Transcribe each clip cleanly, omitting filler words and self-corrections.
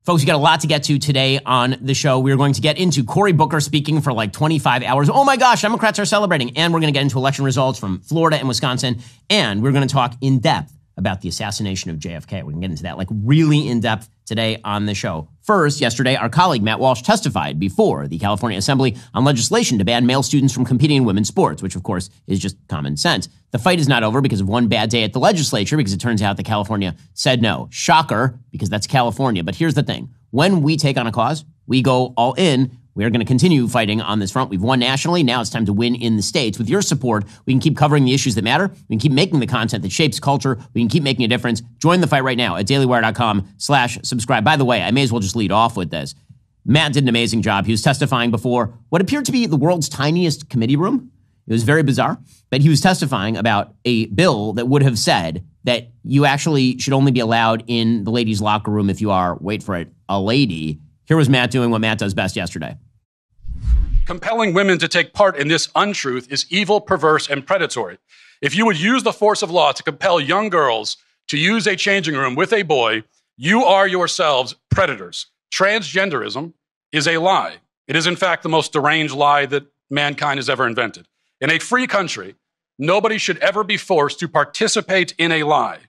Folks, we got a lot to get to today on the show. We're going to get into Cory Booker speaking for like 25 hours. Oh my gosh, Democrats are celebrating. And we're going to get into election results from Florida and Wisconsin. And we're going to talk in depth about the assassination of JFK. We're going to get into that like really in depth today on the show. First, yesterday, our colleague Matt Walsh testified before the California Assembly on legislation to ban male students from competing in women's sports, which of course is just common sense. The fight is not over because of one bad day at the legislature, because it turns out that California said no. Shocker, because that's California. But here's the thing. When we take on a cause, we go all in. We are going to continue fighting on this front. We've won nationally. Now it's time to win in the states. With your support, we can keep covering the issues that matter. We can keep making the content that shapes culture. We can keep making a difference. Join the fight right now at dailywire.com/subscribe. By the way, I may as well just lead off with this. Matt did an amazing job. He was testifying before what appeared to be the world's tiniest committee room. It was very bizarre, but he was testifying about a bill that would have said that you actually should only be allowed in the ladies' locker room if you are, wait for it, a lady. Here was Matt doing what Matt does best yesterday. Compelling women to take part in this untruth is evil, perverse, and predatory. If you would use the force of law to compel young girls to use a changing room with a boy, you are yourselves predators. Transgenderism is a lie. It is, in fact, the most deranged lie that mankind has ever invented. In a free country, nobody should ever be forced to participate in a lie.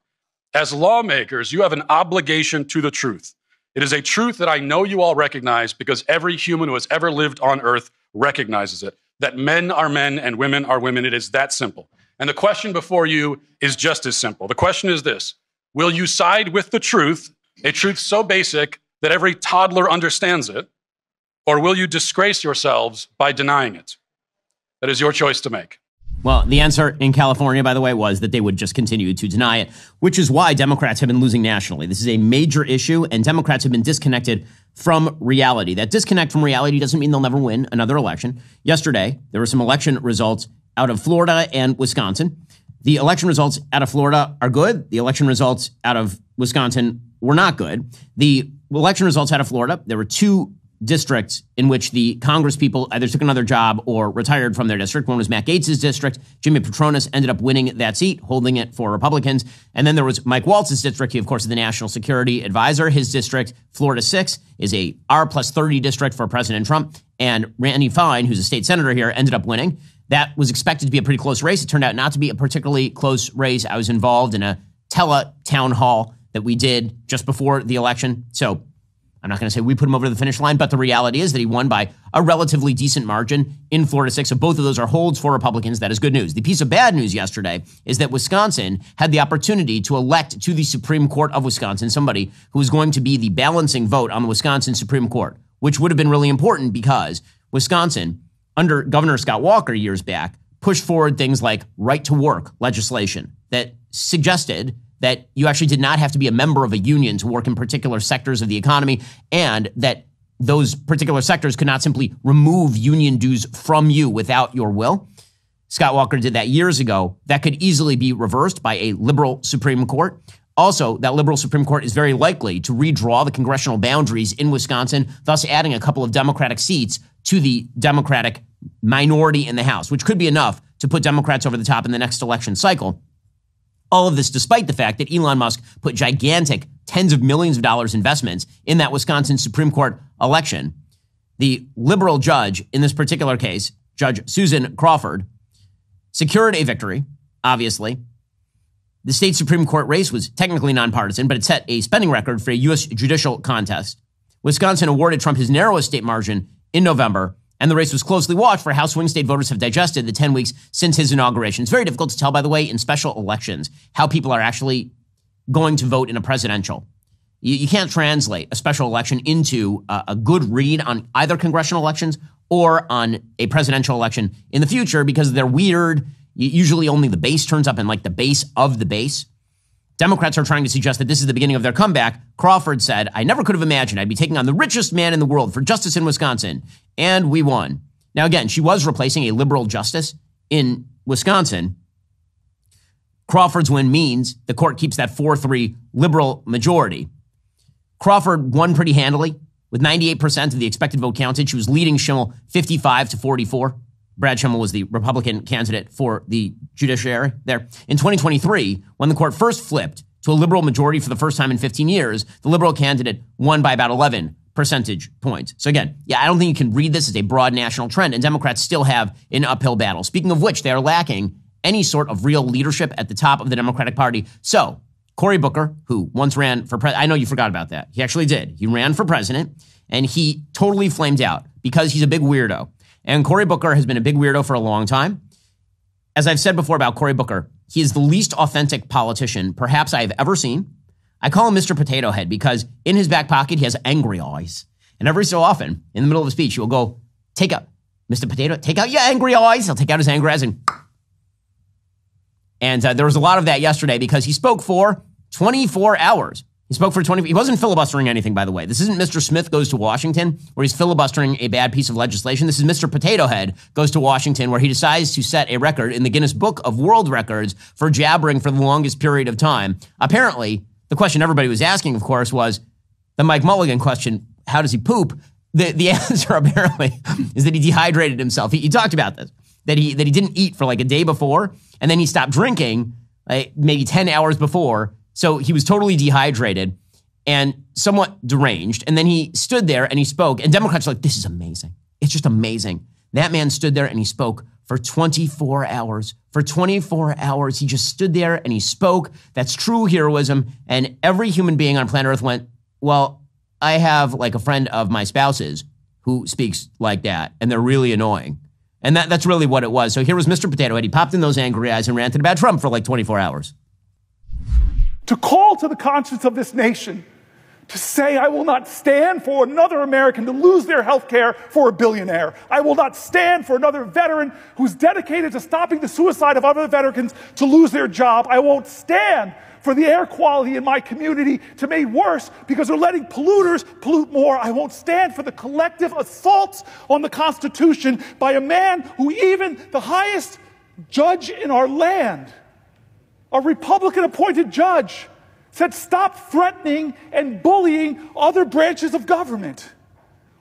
As lawmakers, you have an obligation to the truth. It is a truth that I know you all recognize because every human who has ever lived on earth recognizes it, that men are men and women are women. It is that simple. And the question before you is just as simple. The question is this: will you side with the truth, a truth so basic that every toddler understands it, or will you disgrace yourselves by denying it? That is your choice to make. Well, the answer in California, by the way, was that they would just continue to deny it, which is why Democrats have been losing nationally. This is a major issue, and Democrats have been disconnected from reality. That disconnect from reality doesn't mean they'll never win another election. Yesterday, there were some election results out of Florida and Wisconsin. The election results out of Florida are good. The election results out of Wisconsin were not good. The election results out of Florida, there were two districts in which the Congress people either took another job or retired from their district. One was Matt Gaetz's district. Jimmy Petronis ended up winning that seat, holding it for Republicans. And then there was Mike Waltz's district. He, of course, is the National Security Advisor. His district, Florida 6, is a R+30 district for President Trump. And Randy Fine, who's a state senator here, ended up winning. That was expected to be a pretty close race. It turned out not to be a particularly close race. I was involved in a town hall that we did just before the election. So I'm not going to say we put him over the finish line, but the reality is that he won by a relatively decent margin in Florida 6. So both of those are holds for Republicans. That is good news. The piece of bad news yesterday is that Wisconsin had the opportunity to elect to the Supreme Court of Wisconsin somebody who was going to be the balancing vote on the Wisconsin Supreme Court, which would have been really important because Wisconsin, under Governor Scott Walker years back, pushed forward things like right to work legislation that suggested that you actually did not have to be a member of a union to work in particular sectors of the economy, and that those particular sectors could not simply remove union dues from you without your will. Scott Walker did that years ago. That could easily be reversed by a liberal Supreme Court. Also, that liberal Supreme Court is very likely to redraw the congressional boundaries in Wisconsin, thus adding a couple of Democratic seats to the Democratic minority in the House, which could be enough to put Democrats over the top in the next election cycle. All of this despite the fact that Elon Musk put gigantic tens of millions of dollars investments in that Wisconsin Supreme Court election. The liberal judge in this particular case, Judge Susan Crawford, secured a victory, obviously. The state Supreme Court race was technically nonpartisan, but it set a spending record for a U.S. judicial contest. Wisconsin awarded Trump his narrowest state margin in November, and the race was closely watched for how swing state voters have digested the 10 weeks since his inauguration. It's very difficult to tell, by the way, in special elections, how people are actually going to vote in a presidential. You can't translate a special election into a good read on either congressional elections or on a presidential election in the future because they're weird. Usually only the base turns up in like the base of the base. Democrats are trying to suggest that this is the beginning of their comeback. Crawford said, "I never could have imagined I'd be taking on the richest man in the world for justice in Wisconsin." And we won. Now, again, she was replacing a liberal justice in Wisconsin. Crawford's win means the court keeps that 4-3 liberal majority. Crawford won pretty handily with 98% of the expected vote counted. She was leading Schimmel 55-44. Brad Schimmel was the Republican candidate for the judiciary there. In 2023, when the court first flipped to a liberal majority for the first time in 15 years, the liberal candidate won by about 11 percentage points. So again, I don't think you can read this as a broad national trend, and Democrats still have an uphill battle. Speaking of which, they are lacking any sort of real leadership at the top of the Democratic Party. So Cory Booker, who once ran for president, I know you forgot about that. He actually did. He ran for president, and he totally flamed out because he's a big weirdo. And Cory Booker has been a big weirdo for a long time. As I've said before about Cory Booker, he is the least authentic politician perhaps I have ever seen. I call him Mr. Potato Head because in his back pocket, he has angry eyes. And every so often, in the middle of a speech, he will go, take out, Mr. Potato, take out your angry eyes. He'll take out his angry eyes and there was a lot of that yesterday because he spoke for 24 hours. He wasn't filibustering anything, by the way. This isn't Mr. Smith Goes to Washington, where he's filibustering a bad piece of legislation. This is Mr. Potato Head Goes to Washington, where he decides to set a record in the Guinness Book of World Records for jabbering for the longest period of time. Apparently, the question everybody was asking, of course, was the Mike Mulligan question, how does he poop? The answer, apparently, is that he dehydrated himself. He talked about this, that he didn't eat for like a day before, and then he stopped drinking maybe 10 hours before. So he was totally dehydrated and somewhat deranged. And then he stood there and he spoke. And Democrats are like, this is amazing. It's just amazing. That man stood there and he spoke for 24 hours. For 24 hours, he just stood there and he spoke. That's true heroism. And every human being on planet Earth went, well, I have like a friend of my spouse's who speaks like that. And they're really annoying. And that's really what it was. So here was Mr. Potato Head. He popped in those angry eyes and ranted about Trump for like 24 hours. To call to the conscience of this nation, to say, I will not stand for another American to lose their health care for a billionaire. I will not stand for another veteran who's dedicated to stopping the suicide of other veterans to lose their job. I won't stand for the air quality in my community to be made worse because they're letting polluters pollute more. I won't stand for the collective assaults on the Constitution by a man who even the highest judge in our land, a Republican-appointed judge, said stop threatening and bullying other branches of government.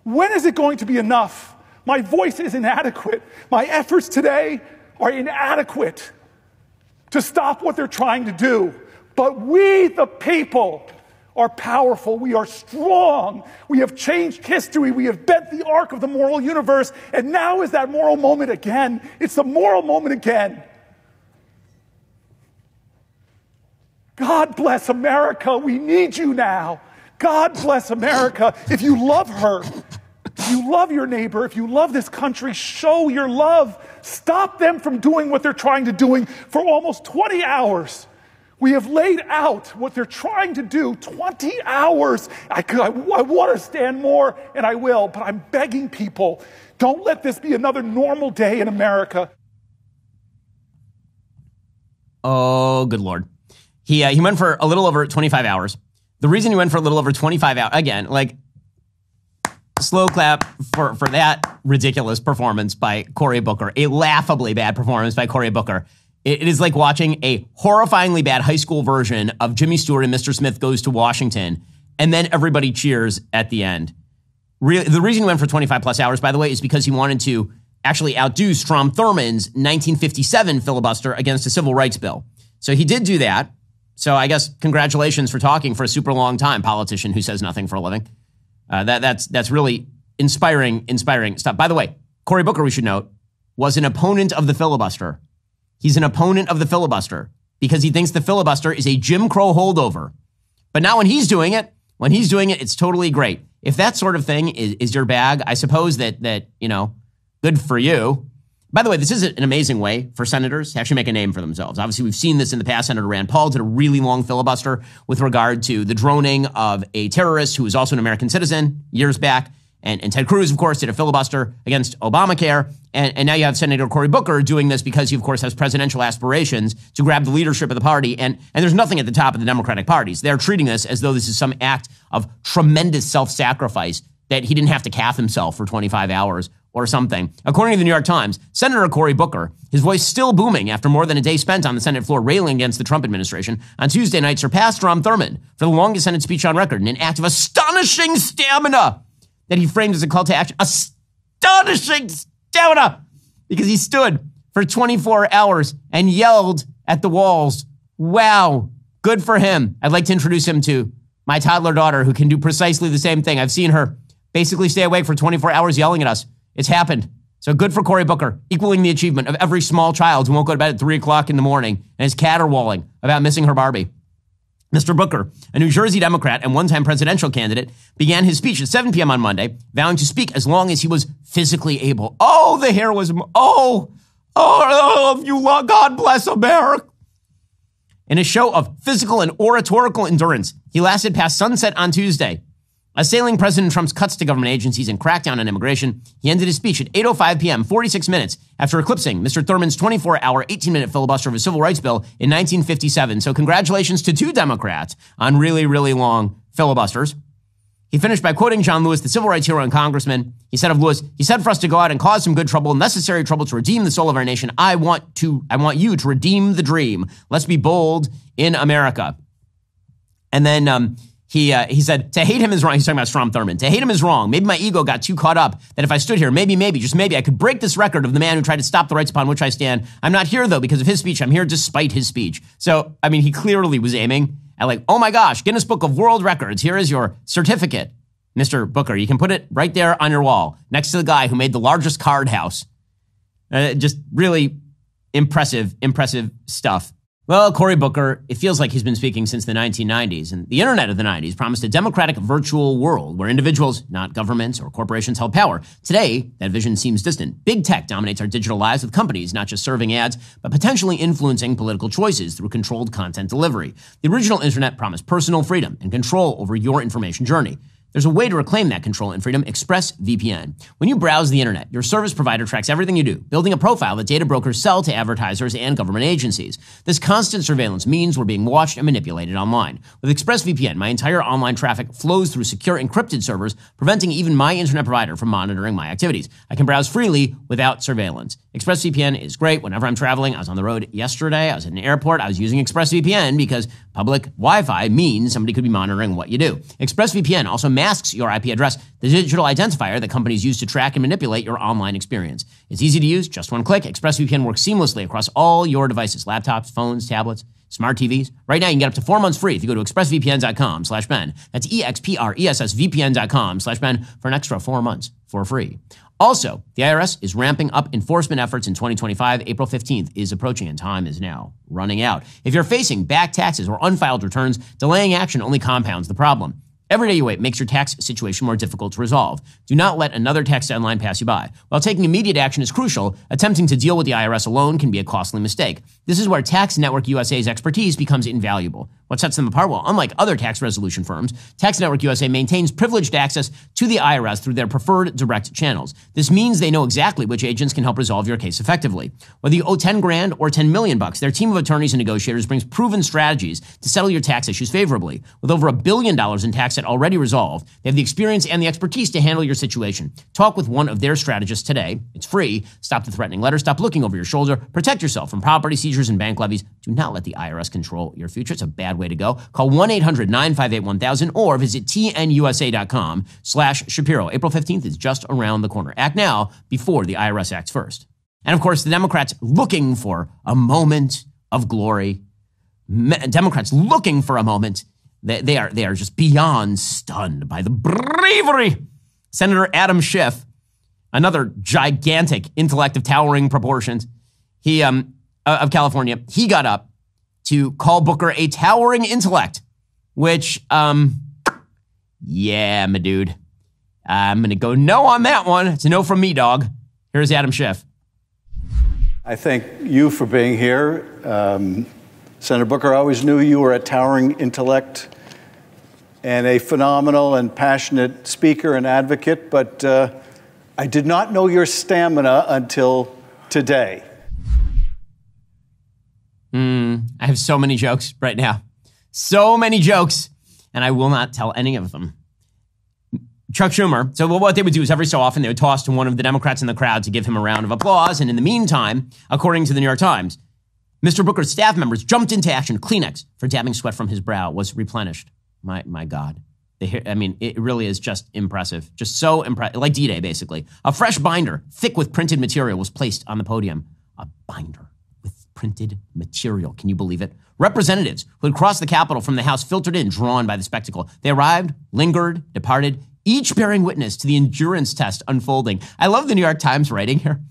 When is it going to be enough? My voice is inadequate. My efforts today are inadequate to stop what they're trying to do. But we, the people, are powerful. We are strong. We have changed history. We have bent the arc of the moral universe. And now is that moral moment again. It's the moral moment again. God bless America. We need you now. God bless America. If you love her, if you love your neighbor, if you love this country, show your love. Stop them from doing what they're trying to do for almost 20 hours. We have laid out what they're trying to do, 20 hours. I want to stand more, and I will, but I'm begging people, don't let this be another normal day in America. Oh, good Lord. He went for a little over 25 hours. The reason he went for a little over 25 hours, again, like, slow clap for that ridiculous performance by Cory Booker, a laughably bad performance by Cory Booker. It is like watching a horrifyingly bad high school version of Jimmy Stewart and Mr. Smith Goes to Washington, and then everybody cheers at the end. The reason he went for 25 plus hours, by the way, is because he wanted to actually outdo Strom Thurmond's 1957 filibuster against a civil rights bill. So he did do that. So I guess congratulations for talking for a super long time, politician who says nothing for a living. That's really inspiring stuff. By the way, Cory Booker, we should note, was an opponent of the filibuster. He's an opponent of the filibuster because he thinks the filibuster is a Jim Crow holdover. But now when he's doing it, it's totally great. If that sort of thing is your bag, I suppose that good for you. By the way, this is an amazing way for senators to actually make a name for themselves. Obviously, we've seen this in the past. Senator Rand Paul did a really long filibuster with regard to the droning of a terrorist who was also an American citizen years back. And Ted Cruz, of course, did a filibuster against Obamacare. And now you have Senator Cory Booker doing this because he, of course, has presidential aspirations to grab the leadership of the party. And there's nothing at the top of the Democratic parties. They're treating this as though this is some act of tremendous self-sacrifice that he didn't have to calf himself for 25 hours or something. According to the New York Times, Senator Cory Booker, his voice still booming after more than a day spent on the Senate floor railing against the Trump administration, on Tuesday night surpassed Strom Thurmond for the longest Senate speech on record in an act of astonishing stamina that he framed as a call to action. Astonishing stamina! Because he stood for 24 hours and yelled at the walls, wow, Good for him. I'd like to introduce him to my toddler daughter who can do precisely the same thing. I've seen her basically stay awake for 24 hours yelling at us. It's happened. So good for Cory Booker, equaling the achievement of every small child who won't go to bed at 3 o'clock in the morning and is caterwauling about missing her Barbie. Mr. Booker, a New Jersey Democrat and one-time presidential candidate, began his speech at 7 p.m. on Monday, vowing to speak as long as he was physically able. Oh, the hair was, God bless America. In a show of physical and oratorical endurance, he lasted past sunset on Tuesday. Assailing President Trump's cuts to government agencies and crackdown on immigration, he ended his speech at 8:05 p.m., 46 minutes, after eclipsing Mr. Thurman's 24-hour, 18-minute filibuster of a civil rights bill in 1957. So congratulations to 2 Democrats on really, really long filibusters. He finished by quoting John Lewis, the civil rights hero and congressman. He said of Lewis, he said for us to go out and cause some good trouble, necessary trouble to redeem the soul of our nation. I want you to redeem the dream. Let's be bold in America. And then he said, to hate him is wrong. He's talking about Strom Thurmond. To hate him is wrong. Maybe my ego got too caught up that if I stood here, maybe, just maybe, I could break this record of the man who tried to stop the rights upon which I stand. I'm not here, though, because of his speech. I'm here despite his speech. So, I mean, he clearly was aiming at like, oh my gosh, Guinness Book of World Records. Here is your certificate, Mr. Booker. You can put it right there on your wall next to the guy who made the largest card house. Just really impressive stuff. Well, Cory Booker, it feels like he's been speaking since the 1990s, and the internet of the 90s promised a democratic virtual world where individuals, not governments or corporations, held power. Today, that vision seems distant. Big tech dominates our digital lives, with companies not just serving ads, but potentially influencing political choices through controlled content delivery. The original internet promised personal freedom and control over your information journey. There's a way to reclaim that control and freedom: ExpressVPN. When you browse the internet, your service provider tracks everything you do, building a profile that data brokers sell to advertisers and government agencies. This constant surveillance means we're being watched and manipulated online. With ExpressVPN, my entire online traffic flows through secure encrypted servers, preventing even my internet provider from monitoring my activities. I can browse freely without surveillance. ExpressVPN is great whenever I'm traveling. I was on the road yesterday. I was at an airport. I was using ExpressVPN because public Wi-Fi means somebody could be monitoring what you do. ExpressVPN also masks your IP address, the digital identifier that companies use to track and manipulate your online experience. It's easy to use, just one click. ExpressVPN works seamlessly across all your devices: laptops, phones, tablets, smart TVs. Right now, you can get up to 4 months free if you go to expressvpn.com/Ben. That's expressvpn.com/Ben for an extra 4 months for free. Also, the IRS is ramping up enforcement efforts in 2025. April 15th is approaching and time is now running out. If you're facing back taxes or unfiled returns, delaying action only compounds the problem. Every day you wait makes your tax situation more difficult to resolve. Do not let another tax deadline pass you by. While taking immediate action is crucial, attempting to deal with the IRS alone can be a costly mistake. This is where Tax Network USA's expertise becomes invaluable. What sets them apart? Well, unlike other tax resolution firms, Tax Network USA maintains privileged access to the IRS through their preferred direct channels. This means they know exactly which agents can help resolve your case effectively. Whether you owe 10 grand or 10 million bucks, their team of attorneys and negotiators brings proven strategies to settle your tax issues favorably. With over $1 billion in tax debt already resolved, they have the experience and the expertise to handle your situation. Talk with one of their strategists today. It's free. Stop the threatening letters. Stop looking over your shoulder. Protect yourself from property seizures and bank levies. Do not let the IRS control your future. It's a bad way to go. Call 1-800-958-1000 or visit tnusa.com/Shapiro. April 15th is just around the corner. Act now before the IRS acts first. And of course, the Democrats looking for a moment of glory. Democrats looking for a moment. They are just beyond stunned by the bravery. Senator Adam Schiff, another gigantic intellect of towering proportions, he of California, he got up to call Booker a towering intellect, which, yeah, my dude. I'm going to go no on that one. It's a no from me, dog. Here's Adam Schiff. I thank you for being here. Senator Booker, I always knew you were a towering intellect and a phenomenal and passionate speaker and advocate, but I did not know your stamina until today. I have so many jokes right now. So many jokes, and I will not tell any of them. Chuck Schumer, so what they would do is every so often they would toss to one of the Democrats in the crowd to give him a round of applause, and in the meantime, according to the New York Times, Mr. Booker's staff members jumped into action. Kleenex for dabbing sweat from his brow was replenished. My God. I mean, it really is just impressive. Just so impressive. Like D-Day, basically. A fresh binder, thick with printed material, was placed on the podium. A binder with printed material. Can you believe it? Representatives who had crossed the Capitol from the House filtered in, drawn by the spectacle. They arrived, lingered, departed, each bearing witness to the endurance test unfolding. I love the New York Times writing here.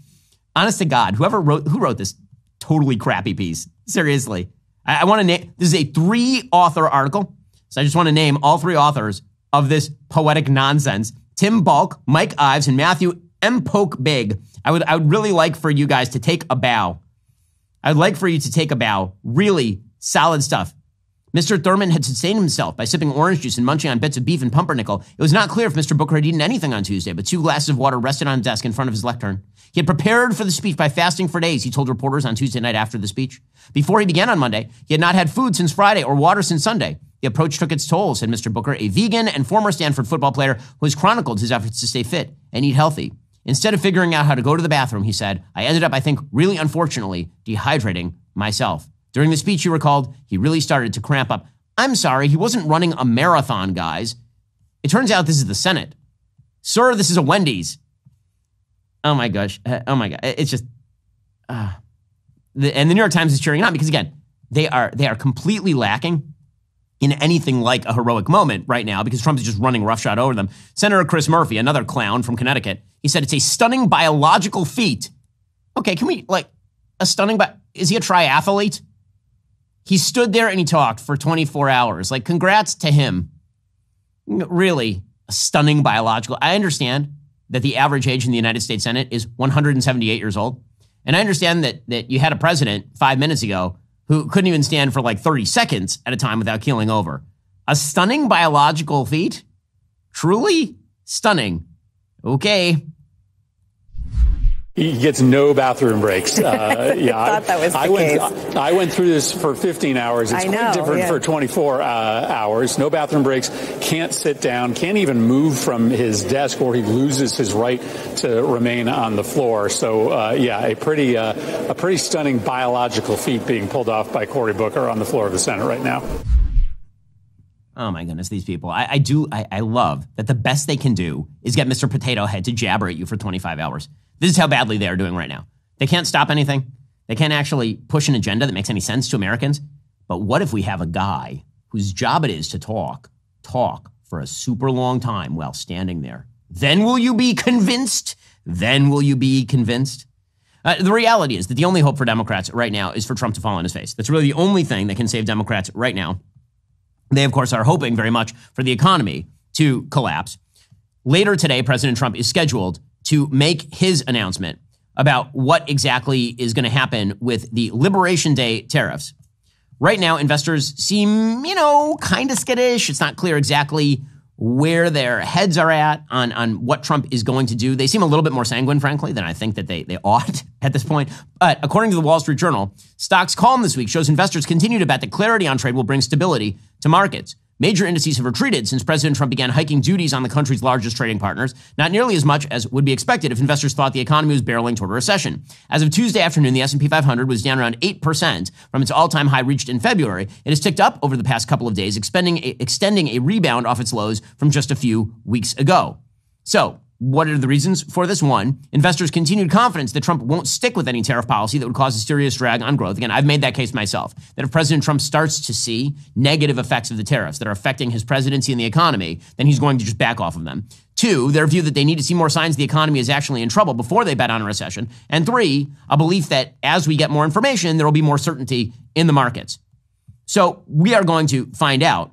Honest to God, who wrote this totally crappy piece? Seriously. I want to name, this is a 3-author article, so I just want to name all 3 authors of this poetic nonsense. Tim Balk, Mike Ives, and Matthew M. Polk Big. I would really like for you guys to take a bow. I'd like for you to take a bow. Really solid stuff. Mr. Thurman had sustained himself by sipping orange juice and munching on bits of beef and pumpernickel. It was not clear if Mr. Booker had eaten anything on Tuesday, but 2 glasses of water rested on a desk in front of his lectern. He had prepared for the speech by fasting for days, he told reporters on Tuesday night after the speech. Before he began on Monday, he had not had food since Friday or water since Sunday. The approach took its toll, said Mr. Booker, a vegan and former Stanford football player who has chronicled his efforts to stay fit and eat healthy. Instead of figuring out how to go to the bathroom, he said, I ended up, I think, really unfortunately, dehydrating myself. During the speech, he recalled, he really started to cramp up. I'm sorry, he wasn't running a marathon, guys. It turns out this is the Senate. Sir, this is a Wendy's. Oh my gosh. Oh my God. It's just, and the New York Times is cheering on because again, they are completely lacking in anything like a heroic moment right now because Trump is just running roughshod over them. Senator Chris Murphy, another clown from Connecticut, he said it's a stunning biological feat. Okay, can we is he a triathlete? He stood there and he talked for 24 hours. Like, congrats to him. Really, a stunning biological. I understand that the average age in the United States Senate is 178 years old. And I understand that you had a president 5 minutes ago who couldn't even stand for like 30 seconds at a time without keeling over. A stunning biological feat? Truly stunning. Okay. He gets no bathroom breaks. I thought that was the case. I went through this for 15 hours. It's quite different for 24 hours. No bathroom breaks. Can't sit down. Can't even move from his desk, or he loses his right to remain on the floor. So, a pretty stunning biological feat being pulled off by Cory Booker on the floor of the Senate right now. Oh my goodness, these people. I love that the best they can do is get Mr. Potato Head to jabber at you for 25 hours. This is how badly they are doing right now. They can't stop anything. They can't actually push an agenda that makes any sense to Americans. But what if we have a guy whose job it is to talk for a super long time while standing there? Then will you be convinced? The reality is that the only hope for Democrats right now is for Trump to fall on his face. That's really the only thing that can save Democrats right now. They, of course, are hoping very much for the economy to collapse. Later today, President Trump is scheduled to make his announcement about what exactly is going to happen with the Liberation Day tariffs. Right now, investors seem, kind of skittish. It's not clear exactly where their heads are at on what Trump is going to do. They seem a little bit more sanguine, frankly, than I think that they ought at this point. But according to the Wall Street Journal, stocks calm this week shows investors continue to bet that clarity on trade will bring stability to markets. Major indices have retreated since President Trump began hiking duties on the country's largest trading partners, not nearly as much as would be expected if investors thought the economy was barreling toward a recession. As of Tuesday afternoon, the S&P 500 was down around 8% from its all-time high reached in February. It has ticked up over the past couple of days, extending a rebound off its lows from just a few weeks ago. So, what are the reasons for this? One, investors' continued confidence that Trump won't stick with any tariff policy that would cause a serious drag on growth. Again, I've made that case myself, that if President Trump starts to see negative effects of the tariffs that are affecting his presidency and the economy, then he's going to just back off of them. Two, their view that they need to see more signs the economy is actually in trouble before they bet on a recession. And three, a belief that as we get more information, there will be more certainty in the markets. So we are going to find out.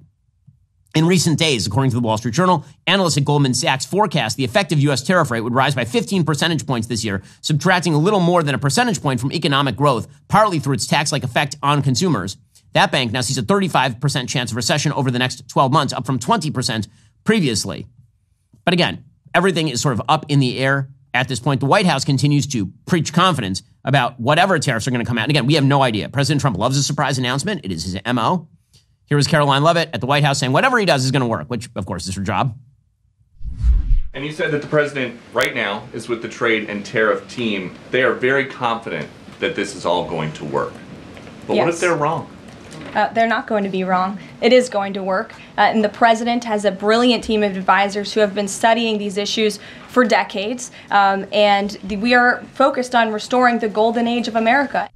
In recent days, according to the Wall Street Journal, analysts at Goldman Sachs forecast the effective U.S. tariff rate would rise by 15 percentage points this year, subtracting a little more than a percentage point from economic growth, partly through its tax-like effect on consumers. That bank now sees a 35% chance of recession over the next 12 months, up from 20% previously. But again, everything is sort of up in the air at this point. The White House continues to preach confidence about whatever tariffs are going to come out. And again, we have no idea. President Trump loves a surprise announcement. It is his MO. Here was Caroline Leavitt at the White House saying whatever he does is going to work, which, of course, is her job. And you said that the president right now is with the trade and tariff team. They are very confident that this is all going to work. But Yes. What if they're wrong? They're not going to be wrong. It is going to work. And the president has a brilliant team of advisors who have been studying these issues for decades. We are focused on restoring the golden age of America.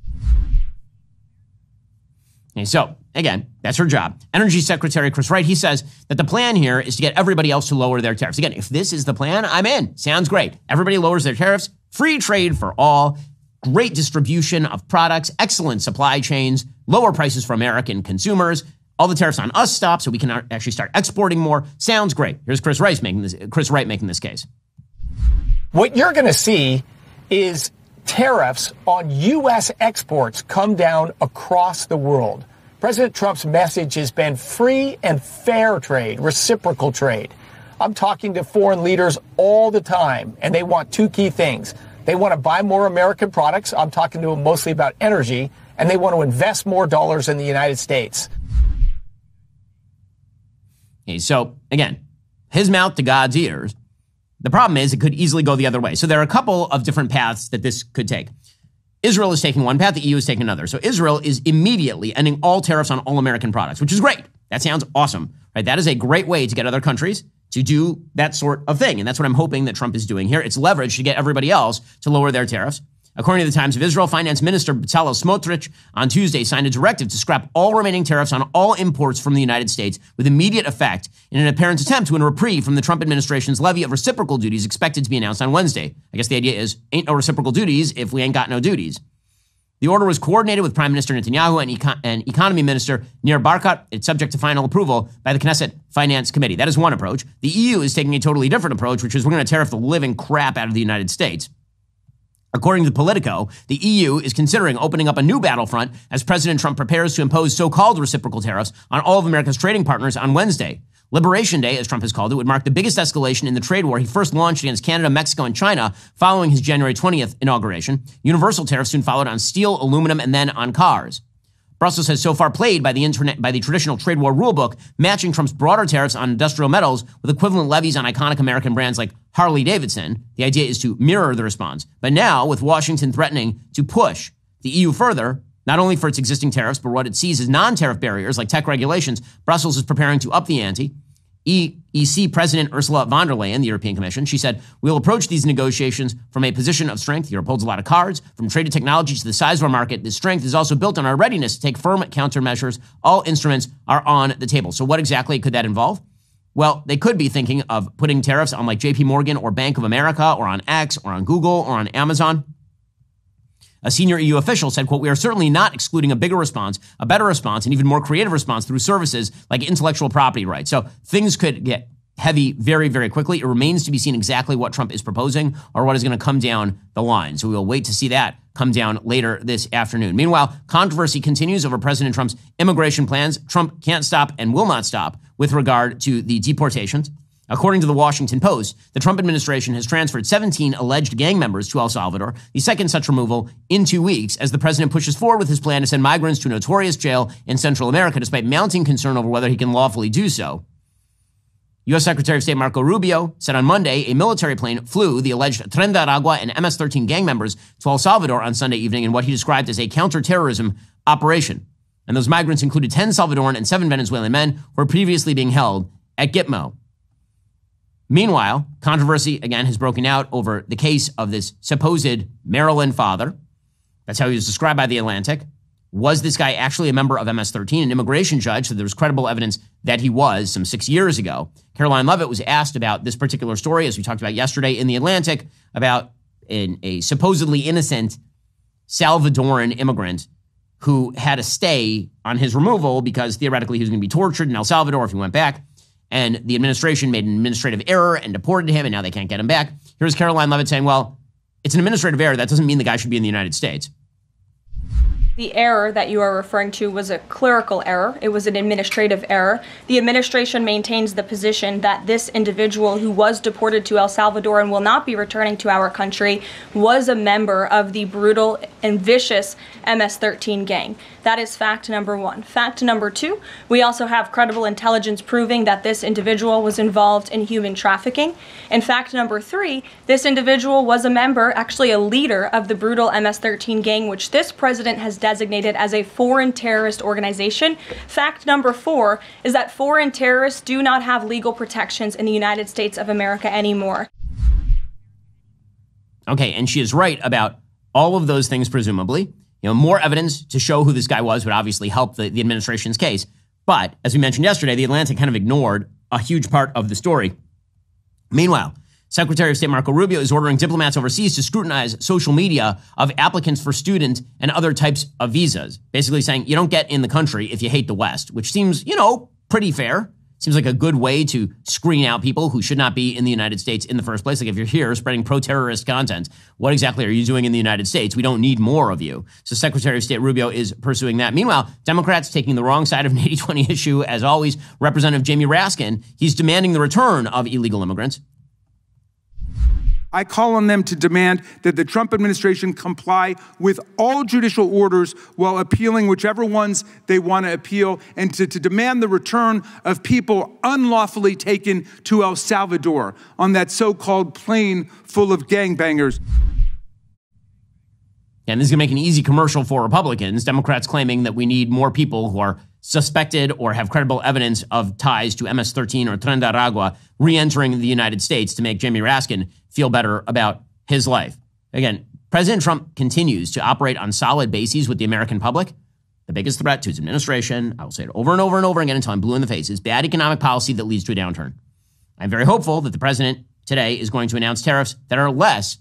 Okay, so, again, that's her job. Energy Secretary Chris Wright, he says that the plan here is to get everybody else to lower their tariffs. Again, if this is the plan, I'm in. Sounds great. Everybody lowers their tariffs. Free trade for all. Great distribution of products. Excellent supply chains. Lower prices for American consumers. All the tariffs on us stop so we can actually start exporting more. Sounds great. Here's Chris Wright making this case. What you're going to see is tariffs on U.S. exports come down across the world. President Trump's message has been free and fair trade, reciprocal trade. I'm talking to foreign leaders all the time, and they want two key things. They want to buy more American products. I'm talking to them mostly about energy, and they want to invest more dollars in the United States. Okay, so, again, his mouth to God's ears. The problem is it could easily go the other way. So there are a couple of different paths that this could take. Israel is taking one path, the EU is taking another. So Israel is immediately ending all tariffs on all American products, which is great. That sounds awesome, right? That is a great way to get other countries to do that sort of thing. And that's what I'm hoping that Trump is doing here. It's leverage to get everybody else to lower their tariffs. According to the Times of Israel, Finance Minister Bezalel Smotrich on Tuesday signed a directive to scrap all remaining tariffs on all imports from the United States with immediate effect in an apparent attempt to win a reprieve from the Trump administration's levy of reciprocal duties expected to be announced on Wednesday. I guess the idea is, ain't no reciprocal duties if we ain't got no duties. The order was coordinated with Prime Minister Netanyahu and Economy Minister Nir Barkat. It's subject to final approval by the Knesset Finance Committee. That is one approach. The EU is taking a totally different approach, which is we're going to tariff the living crap out of the United States. According to Politico, the EU is considering opening up a new battlefront as President Trump prepares to impose so-called reciprocal tariffs on all of America's trading partners on Wednesday. Liberation Day, as Trump has called it, would mark the biggest escalation in the trade war he first launched against Canada, Mexico, and China following his January 20th inauguration. Universal tariffs soon followed on steel, aluminum, and then on cars. Brussels has so far played by the traditional trade war rulebook, matching Trump's broader tariffs on industrial metals with equivalent levies on iconic American brands like Harley-Davidson. The idea is to mirror the response. But now, with Washington threatening to push the EU further, not only for its existing tariffs, but what it sees as non-tariff barriers like tech regulations, Brussels is preparing to up the ante. EC President Ursula von der Leyen, the European Commission, she said, we'll approach these negotiations from a position of strength. Europe holds a lot of cards. From trade to technology to the size of our market, this strength is also built on our readiness to take firm countermeasures. All instruments are on the table. So what exactly could that involve? Well, they could be thinking of putting tariffs on like JP Morgan or Bank of America or on X or on Google or on Amazon. A senior EU official said, quote, we are certainly not excluding a bigger response, a better response, and even more creative response through services like intellectual property rights. So things could get heavy very, very quickly. It remains to be seen exactly what Trump is proposing or what is going to come down the line. So we will wait to see that come down later this afternoon. Meanwhile, controversy continues over President Trump's immigration plans. Trump can't stop and will not stop with regard to the deportations. According to the Washington Post, the Trump administration has transferred 17 alleged gang members to El Salvador, the second such removal in 2 weeks, as the president pushes forward with his plan to send migrants to a notorious jail in Central America, despite mounting concern over whether he can lawfully do so. U.S. Secretary of State Marco Rubio said on Monday a military plane flew the alleged Tren de Aragua and MS-13 gang members to El Salvador on Sunday evening in what he described as a counterterrorism operation. And those migrants included 10 Salvadoran and 7 Venezuelan men who were previously being held at Gitmo. Meanwhile, controversy again has broken out over the case of this supposed Maryland father. That's how he was described by The Atlantic. Was this guy actually a member of MS-13? An immigration judge said there was credible evidence that he was some 6 years ago. Caroline Leavitt was asked about this particular story, as we talked about yesterday in The Atlantic, about a supposedly innocent Salvadoran immigrant who had a stay on his removal because theoretically he was going to be tortured in El Salvador if he went back. And the administration made an administrative error and deported him, and now they can't get him back. Here's Caroline Leavitt saying, well, it's an administrative error. That doesn't mean the guy should be in the United States. The error that you are referring to was a clerical error. It was an administrative error. The administration maintains the position that this individual who was deported to El Salvador and will not be returning to our country was a member of the brutal and vicious MS-13 gang. That is fact number one. Fact number two, we also have credible intelligence proving that this individual was involved in human trafficking. And fact number three, this individual was a member, actually a leader of the brutal MS-13 gang, which this president has designated as a foreign terrorist organization. Fact number four is that foreign terrorists do not have legal protections in the United States of America anymore. Okay, and she is right about all of those things, presumably. More evidence to show who this guy was would obviously help the administration's case. But as we mentioned yesterday, the Atlantic kind of ignored a huge part of the story. Meanwhile, Secretary of State Marco Rubio is ordering diplomats overseas to scrutinize social media of applicants for student and other types of visas, basically saying you don't get in the country if you hate the West, which seems, pretty fair. Seems like a good way to screen out people who should not be in the United States in the first place. Like if you're here spreading pro-terrorist content, what exactly are you doing in the United States? We don't need more of you. So Secretary of State Rubio is pursuing that. Meanwhile, Democrats taking the wrong side of an 80-20 issue, as always. Representative Jamie Raskin, he's demanding the return of illegal immigrants. I call on them to demand that the Trump administration comply with all judicial orders while appealing whichever ones they want to appeal, and to demand the return of people unlawfully taken to El Salvador on that so-called plane full of gangbangers. And this is going to make an easy commercial for Republicans. Democrats claiming that we need more people who are suspected or have credible evidence of ties to MS-13 or Tren de Aragua re-entering the United States to make Jamie Raskin feel better about his life. Again, President Trump continues to operate on solid bases with the American public. The biggest threat to his administration, I will say it over and over and over again until I'm blue in the face, is bad economic policy that leads to a downturn. I'm very hopeful that the president today is going to announce tariffs that are less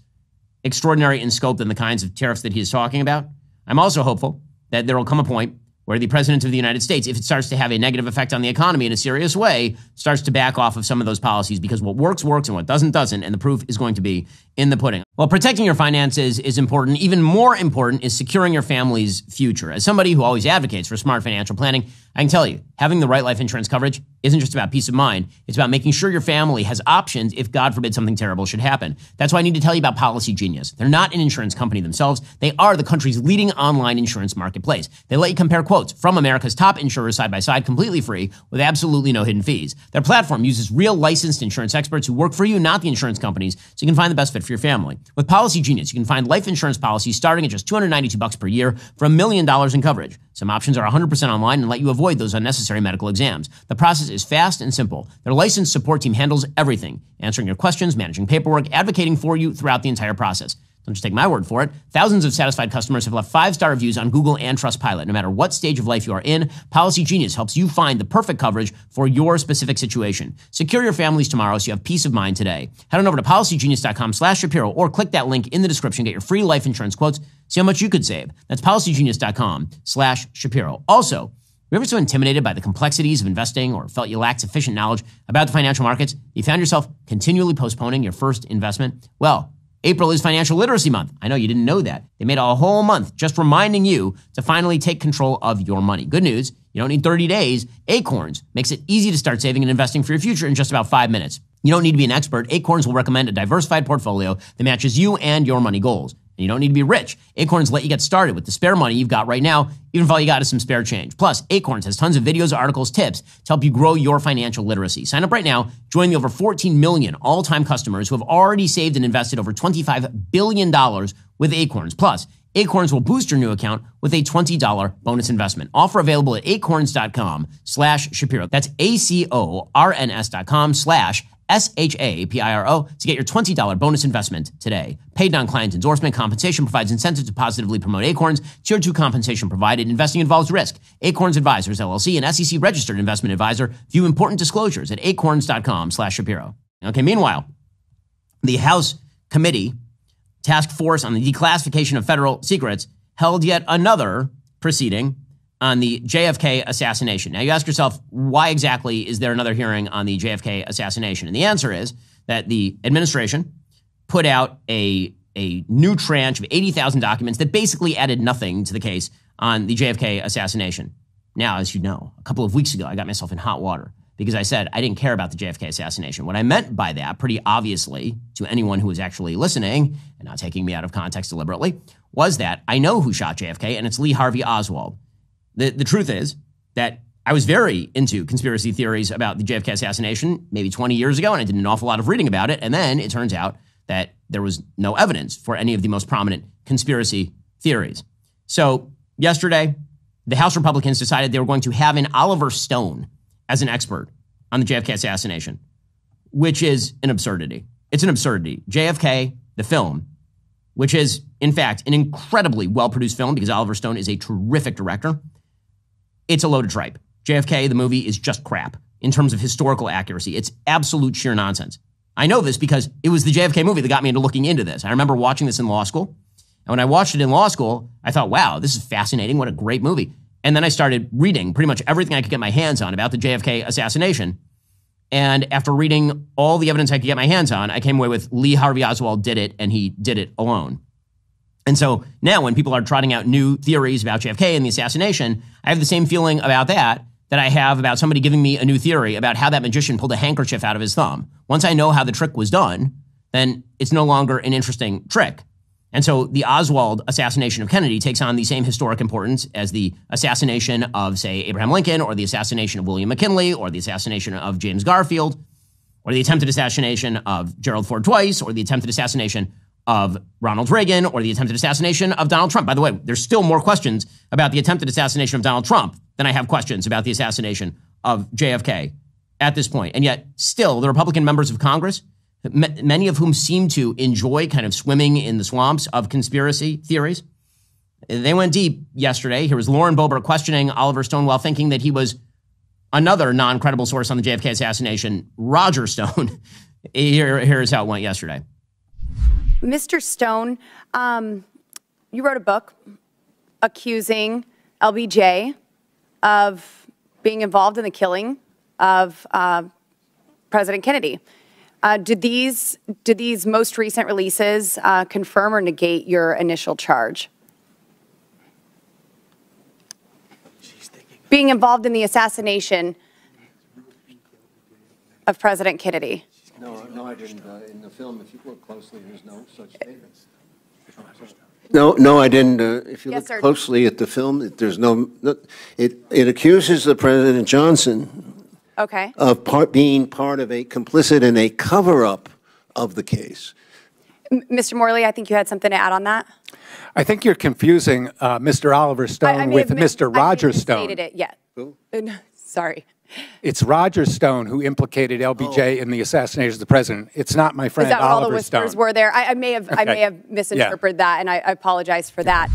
extraordinary in scope than the kinds of tariffs that he is talking about. I'm also hopeful that there will come a point where the president of the United States, if it starts to have a negative effect on the economy in a serious way, starts to back off of some of those policies, because what works, works, and what doesn't, and the proof is going to be in the pudding. Well, protecting your finances is important. Even more important is securing your family's future. As somebody who always advocates for smart financial planning, I can tell you, having the right life insurance coverage isn't just about peace of mind. It's about making sure your family has options if, God forbid, something terrible should happen. That's why I need to tell you about Policy Genius. They're not an insurance company themselves. They are the country's leading online insurance marketplace. They let you compare quotes from America's top insurers side by side, completely free, with absolutely no hidden fees. Their platform uses real licensed insurance experts who work for you, not the insurance companies, so you can find the best fit for your family. With Policy Genius, you can find life insurance policies starting at just $292 per year for $1 million in coverage. Some options are 100% online and let you avoid those unnecessary medical exams. The process is fast and simple. Their licensed support team handles everything, answering your questions, managing paperwork, advocating for you throughout the entire process. Don't just take my word for it. Thousands of satisfied customers have left 5-star reviews on Google and Trustpilot. No matter what stage of life you are in, Policy Genius helps you find the perfect coverage for your specific situation. Secure your families tomorrow so you have peace of mind today. Head on over to policygenius.com/Shapiro or click that link in the description. Get your free life insurance quotes. See how much you could save. That's policygenius.com/Shapiro. Also, were you ever so intimidated by the complexities of investing or felt you lacked sufficient knowledge about the financial markets? You found yourself continually postponing your first investment? Well, April is Financial Literacy Month. I know you didn't know that. They made a whole month just reminding you to finally take control of your money. Good news, you don't need 30 days. Acorns makes it easy to start saving and investing for your future in just about 5 minutes. You don't need to be an expert. Acorns will recommend a diversified portfolio that matches you and your money goals. And you don't need to be rich. Acorns let you get started with the spare money you've got right now, even if all you got is some spare change. Plus, Acorns has tons of videos, articles, tips to help you grow your financial literacy. Sign up right now. Join the over 14 million all-time customers who have already saved and invested over $25 billion with Acorns. Plus, Acorns will boost your new account with a $20 bonus investment. Offer available at acorns.com/Shapiro. That's acorns.com/SHAPIRO to get your $20 bonus investment today. Paid non-client endorsement. Compensation provides incentive to positively promote Acorns. Tier 2 compensation provided. Investing involves risk. Acorns Advisors, LLC, an SEC-registered investment advisor. View important disclosures at acorns.com/Shapiro. Okay, meanwhile, the House Committee Task Force on the Declassification of Federal Secrets held yet another proceeding on the JFK assassination. Now, you ask yourself, why exactly is there another hearing on the JFK assassination? And the answer is that the administration put out a new tranche of 80,000 documents that basically added nothing to the case on the JFK assassination. Now, as you know, a couple of weeks ago, I got myself in hot water because I said I didn't care about the JFK assassination. What I meant by that, pretty obviously, to anyone who was actually listening and not taking me out of context deliberately, was that I know who shot JFK, and it's Lee Harvey Oswald. The truth is that I was very into conspiracy theories about the JFK assassination maybe 20 years ago, and I did an awful lot of reading about it. And then it turns out that there was no evidence for any of the most prominent conspiracy theories. So yesterday, the House Republicans decided they were going to have an Oliver Stone as an expert on the JFK assassination, which is an absurdity. It's an absurdity. JFK, the film, which is in fact, an incredibly well-produced film because Oliver Stone is a terrific director, it's a load of tripe. JFK, the movie, is just crap in terms of historical accuracy. It's absolute sheer nonsense. I know this because it was the JFK movie that got me into looking into this. I remember watching this in law school. And when I watched it in law school, I thought, wow, this is fascinating. What a great movie. And then I started reading pretty much everything I could get my hands on about the JFK assassination. And after reading all the evidence I could get my hands on, I came away with Lee Harvey Oswald did it, and he did it alone. And so now when people are trotting out new theories about JFK and the assassination, I have the same feeling about that I have about somebody giving me a new theory about how that magician pulled a handkerchief out of his thumb. Once I know how the trick was done, then it's no longer an interesting trick. And so the Oswald assassination of Kennedy takes on the same historic importance as the assassination of, say, Abraham Lincoln, or the assassination of William McKinley, or the assassination of James Garfield, or the attempted assassination of Gerald Ford twice, or the attempted assassination of Ronald Reagan, or the attempted assassination of Donald Trump. By the way, there's still more questions about the attempted assassination of Donald Trump than I have questions about the assassination of JFK at this point. And yet still the Republican members of Congress, many of whom seem to enjoy kind of swimming in the swamps of conspiracy theories, they went deep yesterday. Here was Lauren Boebert questioning Oliver Stone while thinking that he was another non-credible source on the JFK assassination, Roger Stone. Here's how it went yesterday. Mr. Stone, you wrote a book accusing LBJ of being involved in the killing of President Kennedy. Did these most recent releases confirm or negate your initial charge? Being involved in the assassination of President Kennedy. No, I didn't. In the film, if you look closely, there's no such statements. No, I didn't. If you look closely at the film, there's no. It accuses the President Johnson of being part of a complicit in a cover-up of the case. Mr. Morley, I think you had something to add on that. I think you're confusing Mr. Oliver Stone with Mr. Roger Stone. I haven't stated it yet. Who? Sorry. It's Roger Stone who implicated LBJ in the assassination of the president. It's not my friend Oliver Stone. Is that what all the whispers were there? I may have misinterpreted that, and I apologize for that.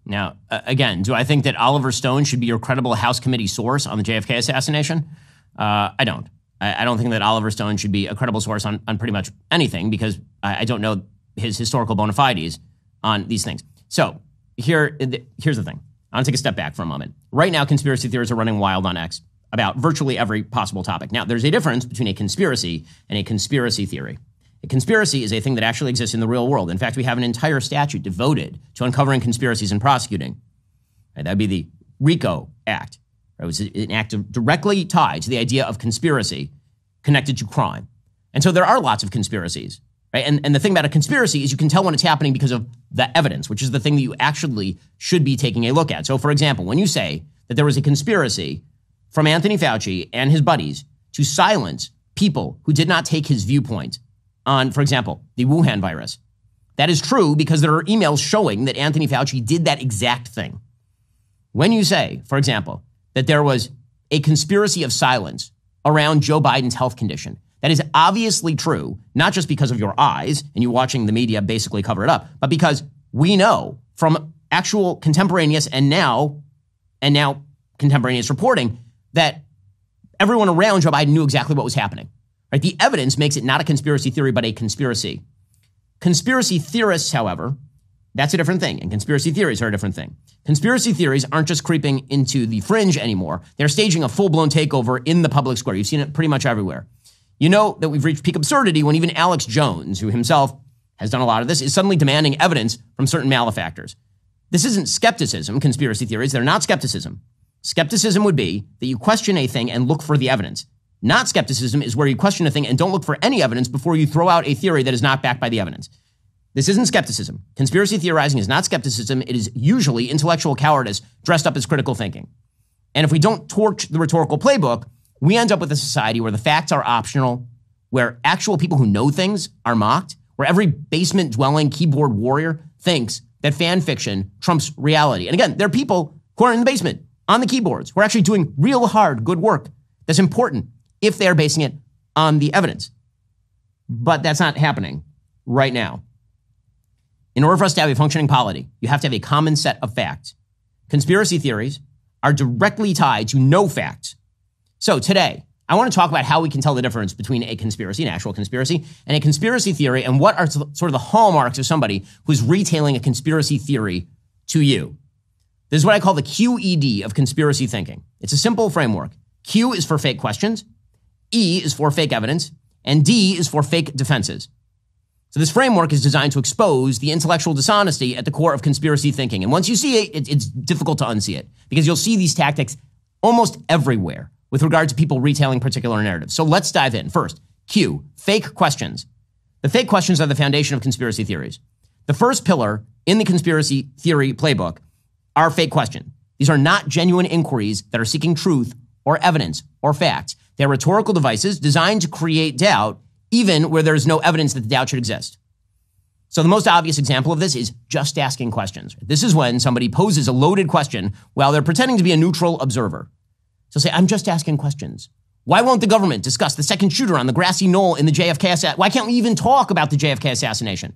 Now, again, do I think that Oliver Stone should be your credible House committee source on the JFK assassination? I don't. I don't think that Oliver Stone should be a credible source on pretty much anything because I don't know his historical bona fides on these things. So here's the thing. I want to take a step back for a moment. Right now, conspiracy theories are running wild on X about virtually every possible topic. Now, there's a difference between a conspiracy and a conspiracy theory. A conspiracy is a thing that actually exists in the real world. In fact, we have an entire statute devoted to uncovering conspiracies and prosecuting. Right, that would be the RICO Act. Right? It was an act directly tied to the idea of conspiracy connected to crime. And so there are lots of conspiracies. Right? And the thing about a conspiracy is you can tell when it's happening because of the evidence, which is the thing that you actually should be taking a look at. So, for example, when you say that there was a conspiracy from Anthony Fauci and his buddies to silence people who did not take his viewpoint on, for example, the Wuhan virus, that is true because there are emails showing that Anthony Fauci did that exact thing. When you say, for example, that there was a conspiracy of silence around Joe Biden's health condition, that is obviously true, not just because of your eyes and you watching the media basically cover it up, but because we know from actual contemporaneous and now contemporaneous reporting that everyone around Joe Biden knew exactly what was happening. Right? The evidence makes it not a conspiracy theory, but a conspiracy. Conspiracy theorists, however, that's a different thing, and conspiracy theories are a different thing. Conspiracy theories aren't just creeping into the fringe anymore. They're staging a full-blown takeover in the public square. You've seen it pretty much everywhere. You know that we've reached peak absurdity when even Alex Jones, who himself has done a lot of this, is suddenly demanding evidence from certain malefactors. This isn't skepticism, conspiracy theories. They're not skepticism. Skepticism would be that you question a thing and look for the evidence. Not skepticism is where you question a thing and don't look for any evidence before you throw out a theory that is not backed by the evidence. This isn't skepticism. Conspiracy theorizing is not skepticism. It is usually intellectual cowardice dressed up as critical thinking. And if we don't torch the rhetorical playbook, we end up with a society where the facts are optional, where actual people who know things are mocked, where every basement-dwelling keyboard warrior thinks that fan fiction trumps reality. And again, there are people who are in the basement, on the keyboards, who are actually doing real hard, good work that's important if they are basing it on the evidence. But that's not happening right now. In order for us to have a functioning polity, you have to have a common set of facts. Conspiracy theories are directly tied to no facts. So today, I want to talk about how we can tell the difference between a conspiracy, an actual conspiracy, and a conspiracy theory, and what are sort of the hallmarks of somebody who's retailing a conspiracy theory to you. This is what I call the QED of conspiracy thinking. It's a simple framework. Q is for fake questions, E is for fake evidence, and D is for fake defenses. So this framework is designed to expose the intellectual dishonesty at the core of conspiracy thinking. And once you see it, it's difficult to unsee it, because you'll see these tactics almost everywhere with regard to people retailing particular narratives. So let's dive in. First, Q, fake questions. The fake questions are the foundation of conspiracy theories. The first pillar in the conspiracy theory playbook are fake questions. These are not genuine inquiries that are seeking truth or evidence or facts. They're rhetorical devices designed to create doubt, even where there's no evidence that the doubt should exist. So the most obvious example of this is just asking questions. This is when somebody poses a loaded question while they're pretending to be a neutral observer. So say, I'm just asking questions. Why won't the government discuss the second shooter on the grassy knoll in the JFK assassination? Why can't we even talk about the JFK assassination?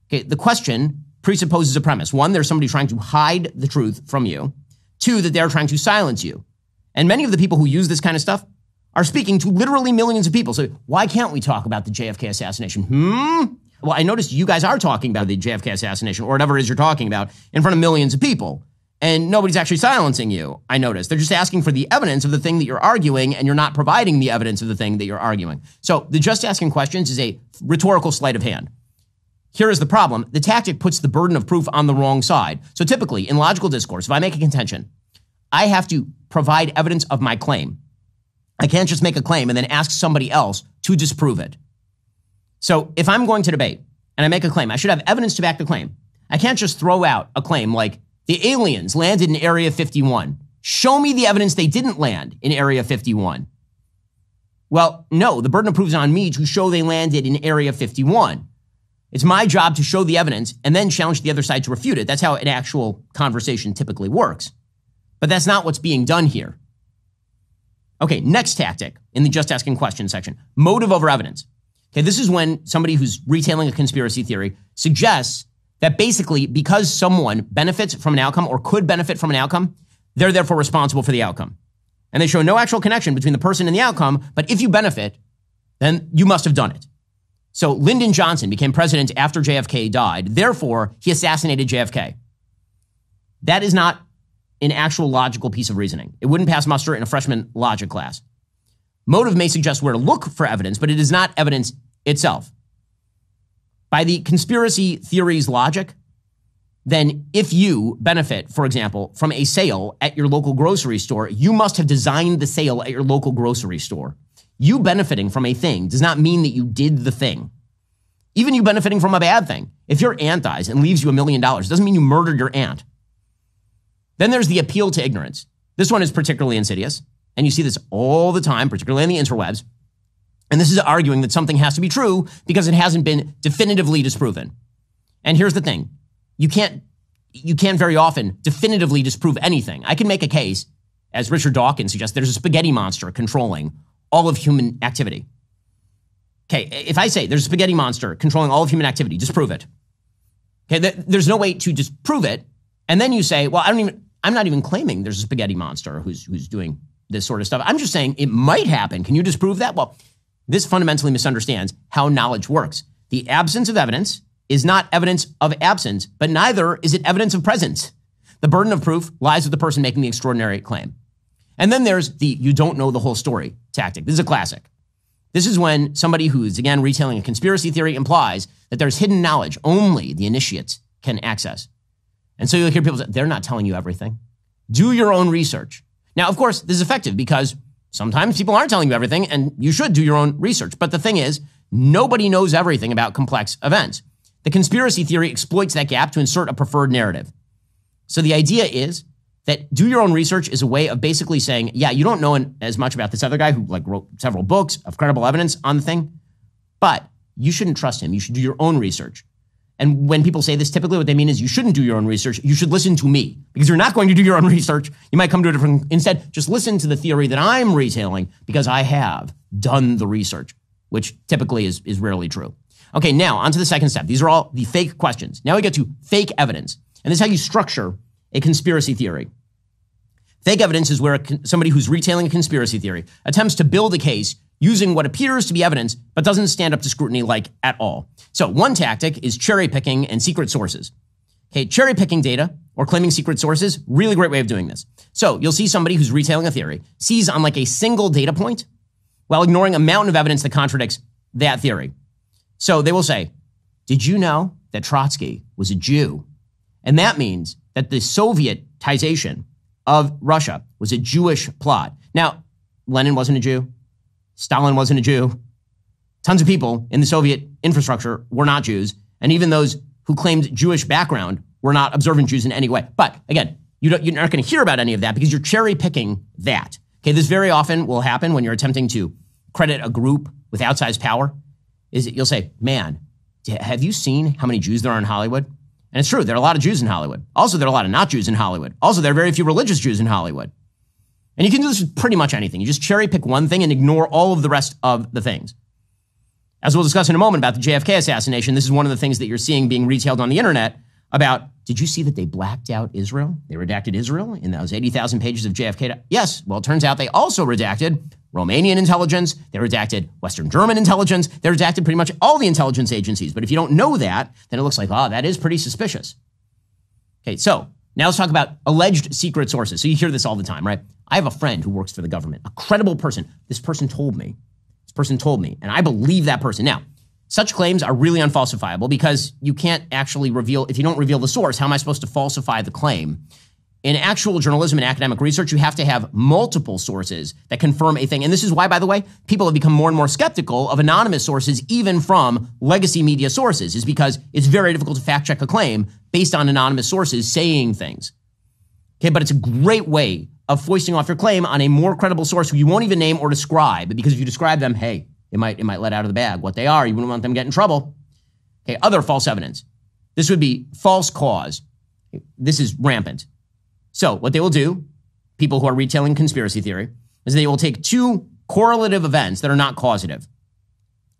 Okay, the question presupposes a premise. One, there's somebody trying to hide the truth from you. Two, that they're trying to silence you. And many of the people who use this kind of stuff are speaking to literally millions of people. So why can't we talk about the JFK assassination? Well, I noticed you guys are talking about the JFK assassination, or whatever it is you're talking about, in front of millions of people. And nobody's actually silencing you, I noticed. They're just asking for the evidence of the thing that you're arguing, and you're not providing the evidence of the thing that you're arguing. So the just asking questions is a rhetorical sleight of hand. Here is the problem. The tactic puts the burden of proof on the wrong side. So typically, in logical discourse, if I make a contention, I have to provide evidence of my claim. I can't just make a claim and then ask somebody else to disprove it. So if I'm going to debate and I make a claim, I should have evidence to back the claim. I can't just throw out a claim like, the aliens landed in Area 51. Show me the evidence they didn't land in Area 51. Well, no, the burden of proof is on me to show they landed in Area 51. It's my job to show the evidence and then challenge the other side to refute it. That's how an actual conversation typically works. But that's not what's being done here. Okay, next tactic in the just asking questions section, motive over evidence. Okay, this is when somebody who's retailing a conspiracy theory suggests that basically because someone benefits from an outcome or could benefit from an outcome, they're therefore responsible for the outcome. And they show no actual connection between the person and the outcome, but if you benefit, then you must have done it. So Lyndon Johnson became president after JFK died. Therefore, he assassinated JFK. That is not an actual logical piece of reasoning. It wouldn't pass muster in a freshman logic class. Motive may suggest where to look for evidence, but it is not evidence itself. By the conspiracy theory's logic, then if you benefit, for example, from a sale at your local grocery store, you must have designed the sale at your local grocery store. You benefiting from a thing does not mean that you did the thing. Even you benefiting from a bad thing. If your aunt dies and leaves you $1 million, doesn't mean you murdered your aunt. Then there's the appeal to ignorance. This one is particularly insidious, and you see this all the time, particularly on the interwebs. And this is arguing that something has to be true because it hasn't been definitively disproven. And here's the thing. You can't very often definitively disprove anything. I can make a case, as Richard Dawkins suggests, there's a spaghetti monster controlling all of human activity. Okay, if I say there's a spaghetti monster controlling all of human activity, disprove it. Okay, there's no way to disprove it. And then you say, well, I'm not even claiming there's a spaghetti monster who's doing this sort of stuff. I'm just saying it might happen. Can you disprove that? Well, this fundamentally misunderstands how knowledge works. The absence of evidence is not evidence of absence, but neither is it evidence of presence. The burden of proof lies with the person making the extraordinary claim. And then there's the you don't know the whole story tactic. This is a classic. This is when somebody who's, again, retailing a conspiracy theory implies that there's hidden knowledge only the initiates can access. And so you'll hear people say, they're not telling you everything. Do your own research. Now, of course, this is effective because sometimes people aren't telling you everything and you should do your own research. But the thing is, nobody knows everything about complex events. The conspiracy theory exploits that gap to insert a preferred narrative. So the idea is that do your own research is a way of basically saying, yeah, you don't know as much about this other guy who wrote several books of credible evidence on the thing, but you shouldn't trust him. You should do your own research. And when people say this, typically what they mean is you shouldn't do your own research. You should listen to me because you're not going to do your own research. You might come to a different, instead, just listen to the theory that I'm retailing because I have done the research. which typically is rarely true. Okay, now on to the second step. These are all the fake questions. Now we get to fake evidence. And this is how you structure a conspiracy theory. Fake evidence is where somebody who's retailing a conspiracy theory attempts to build a case using what appears to be evidence, but doesn't stand up to scrutiny like at all. So one tactic is cherry picking and secret sources. Okay, cherry picking data or claiming secret sources, really great way of doing this. So you'll see somebody who's retailing a theory, sees on like a single data point while ignoring a mountain of evidence that contradicts that theory. So they will say, did you know that Trotsky was a Jew? And that means that the Sovietization of Russia was a Jewish plot. Now, Lenin wasn't a Jew. Stalin wasn't a Jew. Tons of people in the Soviet infrastructure were not Jews. And even those who claimed Jewish background were not observant Jews in any way. But again, you're not going to hear about any of that because you're cherry picking that. Okay, this very often will happen when you're attempting to credit a group with outsized power. Is you'll say, man, have you seen how many Jews there are in Hollywood? And it's true, there are a lot of Jews in Hollywood. Also, there are a lot of not Jews in Hollywood. Also, there are very few religious Jews in Hollywood. And you can do this with pretty much anything. You just cherry pick one thing and ignore all of the rest of the things. As we'll discuss in a moment about the JFK assassination, this is one of the things that you're seeing being retailed on the internet about, did you see that they blacked out Israel? They redacted Israel in those 80,000 pages of JFK? Yes. Well, it turns out they also redacted Romanian intelligence. They redacted Western German intelligence. They redacted pretty much all the intelligence agencies. But if you don't know that, then it looks like, that is pretty suspicious. Okay, so now let's talk about alleged secret sources. So you hear this all the time, right? I have a friend who works for the government, a credible person. This person told me, and I believe that person. Now, such claims are really unfalsifiable because you can't actually reveal, if you don't reveal the source, how am I supposed to falsify the claim? In actual journalism and academic research, you have to have multiple sources that confirm a thing. And this is why, by the way, people have become more and more skeptical of anonymous sources, even from legacy media sources, is because it's very difficult to fact check a claim based on anonymous sources saying things. Okay, but it's a great way of foisting off your claim on a more credible source who you won't even name or describe, because if you describe them, hey, it might let out of the bag what they are. You wouldn't want them to get in trouble. Okay, other false evidence. This would be false cause. This is rampant. So what they will do, people who are retailing conspiracy theory, is they will take two correlative events that are not causative.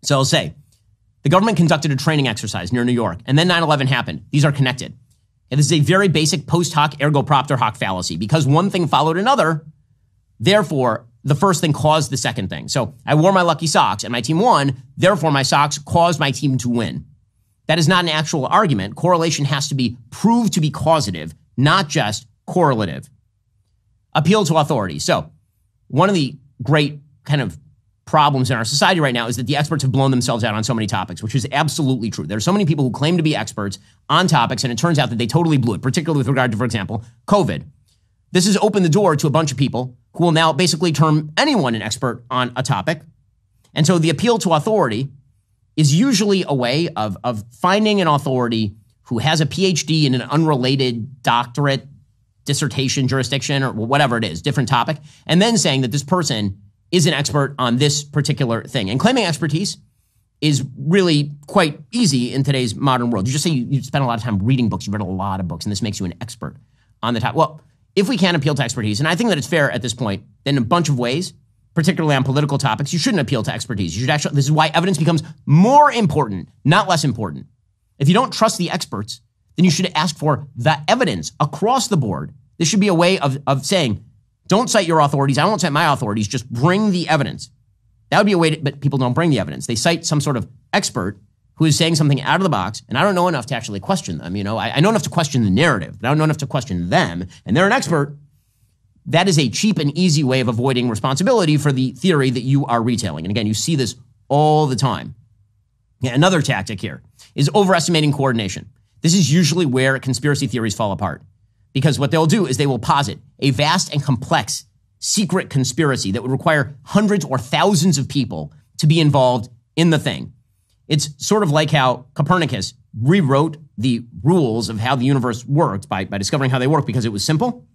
So they'll say, the government conducted a training exercise near New York, and then 9/11 happened. These are connected. And this is a very basic post hoc ergo propter hoc fallacy, because one thing followed another. Therefore, the first thing caused the second thing. So I wore my lucky socks and my team won. Therefore, my socks caused my team to win. That is not an actual argument. Correlation has to be proved to be causative, not just correlative. Appeal to authority. So one of the great kind of problems in our society right now is that the experts have blown themselves out on so many topics, which is absolutely true. There are so many people who claim to be experts on topics, and it turns out that they totally blew it, particularly with regard to, for example, COVID. This has opened the door to a bunch of people who will now basically term anyone an expert on a topic. And so the appeal to authority is usually a way of finding an authority who has a PhD in an unrelated doctorate, dissertation, jurisdiction, or whatever it is, different topic, and then saying that this person is an expert on this particular thing. And claiming expertise is really quite easy in today's modern world. You just say you spend a lot of time reading books, you've read a lot of books, and this makes you an expert on the topic. Well, if we can appeal to expertise, and I think that it's fair at this point, then in a bunch of ways, particularly on political topics, you shouldn't appeal to expertise. You should actually, this is why evidence becomes more important, not less important. If you don't trust the experts, then you should ask for the evidence across the board. This should be a way of saying, don't cite your authorities, I won't cite my authorities, just bring the evidence. That would be a way to, but people don't bring the evidence. They cite some sort of expert who is saying something out of the box, and I don't know enough to actually question them. I know enough to question the narrative, but I don't know enough to question them, and they're an expert. That is a cheap and easy way of avoiding responsibility for the theory that you are retailing. And again, you see this all the time. Yeah, another tactic here is overestimating coordination. This is usually where conspiracy theories fall apart, because what they'll do is they will posit a vast and complex secret conspiracy that would require hundreds or thousands of people to be involved in the thing. It's sort of like how Copernicus rewrote the rules of how the universe worked by discovering how they work because it was simple.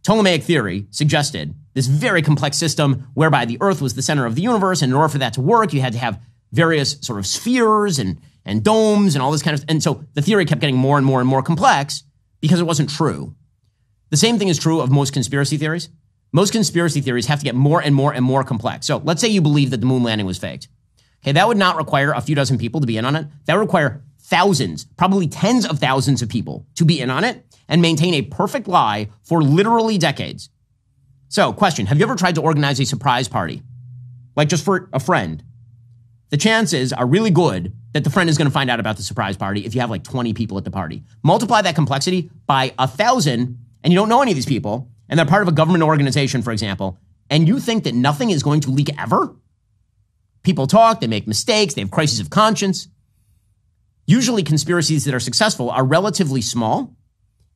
Ptolemaic theory suggested this very complex system whereby the Earth was the center of the universe, and in order for that to work, you had to have various sort of spheres and domes and all this kind of, and so the theory kept getting more and more and more complex because it wasn't true. The same thing is true of most conspiracy theories. Most conspiracy theories have to get more and more and more complex. So let's say you believe that the moon landing was faked. Okay, that would not require a few dozen people to be in on it. That would require thousands, probably tens of thousands of people to be in on it and maintain a perfect lie for literally decades. So, question, have you ever tried to organize a surprise party? Like just for a friend? The chances are really good that the friend is going to find out about the surprise party if you have like 20 people at the party. Multiply that complexity by 1,000 and you don't know any of these people and they're part of a government organization, for example, and you think that nothing is going to leak ever? People talk, they make mistakes, they have crises of conscience. Usually conspiracies that are successful are relatively small,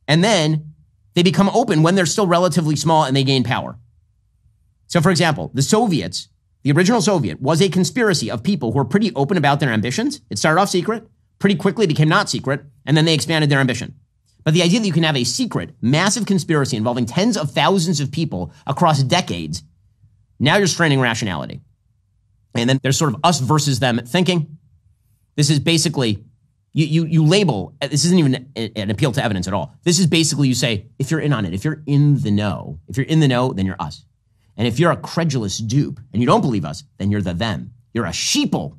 and then they become open when they're still relatively small and they gain power. So for example, the Soviets, the original Soviet, was a conspiracy of people who were pretty open about their ambitions. It started off secret, pretty quickly became not secret, and then they expanded their ambition. But the idea that you can have a secret, massive conspiracy involving tens of thousands of people across decades, now you're straining rationality. And then there's sort of us versus them thinking. This is basically, you label, this isn't even an appeal to evidence at all. This is basically, you say, if you're in on it, if you're in the know, then you're us. And if you're a credulous dupe and you don't believe us, then you're the them. You're a sheeple.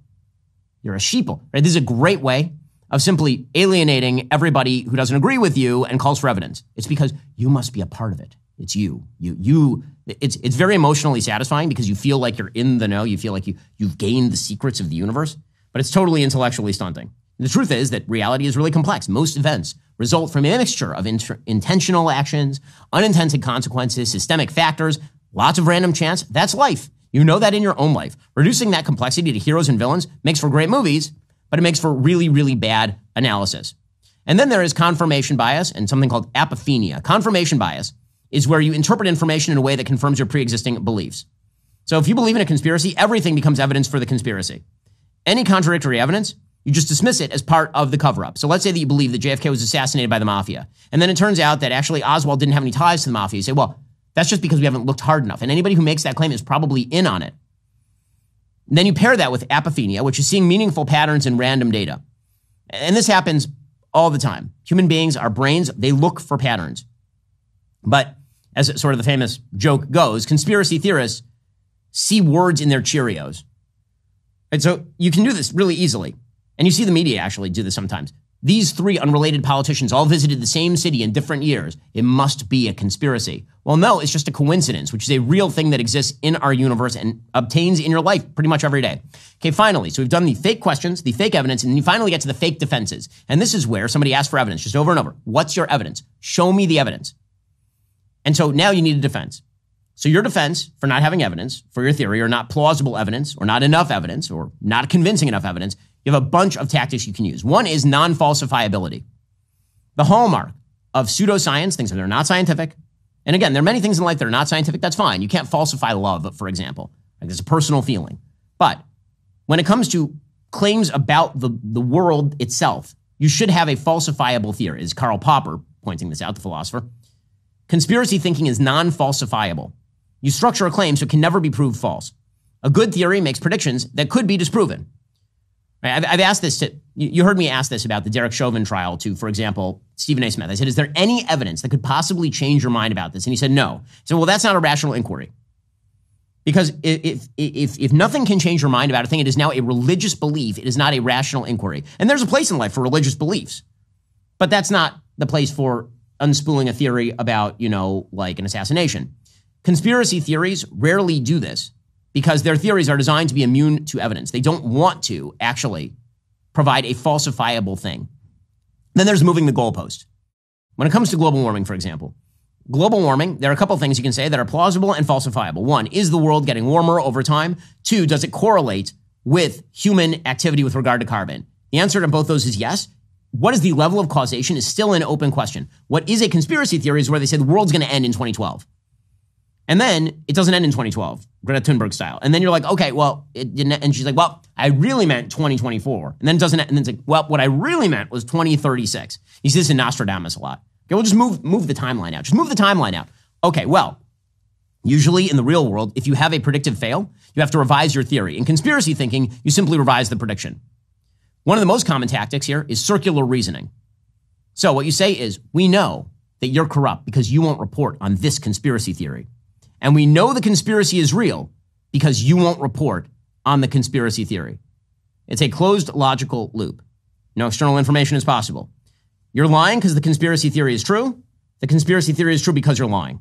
You're a sheeple, right? This is a great way of simply alienating everybody who doesn't agree with you and calls for evidence. It's because you must be a part of it. It's you. It's very emotionally satisfying because you feel like you're in the know. You feel like you've gained the secrets of the universe, but it's totally intellectually stunting. The truth is that reality is really complex. Most events result from a mixture of intentional actions, unintended consequences, systemic factors, lots of random chance. That's life. You know that in your own life. Reducing that complexity to heroes and villains makes for great movies, but it makes for really, really bad analysis. And then there is confirmation bias and something called apophenia. Confirmation bias is where you interpret information in a way that confirms your pre-existing beliefs. So if you believe in a conspiracy, everything becomes evidence for the conspiracy. Any contradictory evidence, you just dismiss it as part of the cover-up. So let's say that you believe that JFK was assassinated by the mafia. And then it turns out that actually Oswald didn't have any ties to the mafia. You say, well, that's just because we haven't looked hard enough. And anybody who makes that claim is probably in on it. And then you pair that with apophenia, which is seeing meaningful patterns in random data. And this happens all the time. Human beings, our brains, they look for patterns. But as sort of the famous joke goes, conspiracy theorists see words in their Cheerios. And so you can do this really easily. And you see the media actually do this sometimes. These three unrelated politicians all visited the same city in different years. It must be a conspiracy. Well, no, it's just a coincidence, which is a real thing that exists in our universe and obtains in your life pretty much every day. Okay, finally, so we've done the fake questions, the fake evidence, and then you finally get to the fake defenses. And this is where somebody asks for evidence just over and over. What's your evidence? Show me the evidence. And so now you need a defense. So your defense for not having evidence for your theory, or not plausible evidence, or not enough evidence, or not convincing enough evidence, you have a bunch of tactics you can use. One is non-falsifiability. The hallmark of pseudoscience, things that are not scientific, and again, there are many things in life that are not scientific, that's fine. You can't falsify love, for example. Like it's a personal feeling. But when it comes to claims about the world itself, you should have a falsifiable theory. Is Karl Popper pointing this out, the philosopher? Conspiracy thinking is non-falsifiable. You structure a claim so it can never be proved false. A good theory makes predictions that could be disproven. Right? I've asked this to, you heard me ask this about the Derek Chauvin trial to, for example, Stephen A. Smith. I said, is there any evidence that could possibly change your mind about this? And he said, no. I said, well, that's not a rational inquiry. Because if nothing can change your mind about a thing, it is now a religious belief. It is not a rational inquiry. And there's a place in life for religious beliefs. But that's not the place for unspooling a theory about, like an assassination. Conspiracy theories rarely do this because their theories are designed to be immune to evidence. They don't want to actually provide a falsifiable thing. Then there's moving the goalpost. When it comes to global warming, for example, global warming, there are a couple of things you can say that are plausible and falsifiable. One, is the world getting warmer over time? Two, does it correlate with human activity with regard to carbon? The answer to both those is yes. What is the level of causation is still an open question. What is a conspiracy theory is where they say the world's going to end in 2012. And then it doesn't end in 2012, Greta Thunberg style. And then you're like, okay, well, it didn't. And she's like, well, I really meant 2024. And then it doesn't. And then it's like, well, what I really meant was 2036. You see this in Nostradamus a lot. Okay, well, just move the timeline out. Just move the timeline out. Okay, well, usually in the real world, if you have a predictive fail, you have to revise your theory. In conspiracy thinking, you simply revise the prediction. One of the most common tactics here is circular reasoning. So what you say is, we know that you're corrupt because you won't report on this conspiracy theory. And we know the conspiracy is real because you won't report on the conspiracy theory. It's a closed logical loop. No external information is possible. You're lying because the conspiracy theory is true. The conspiracy theory is true because you're lying.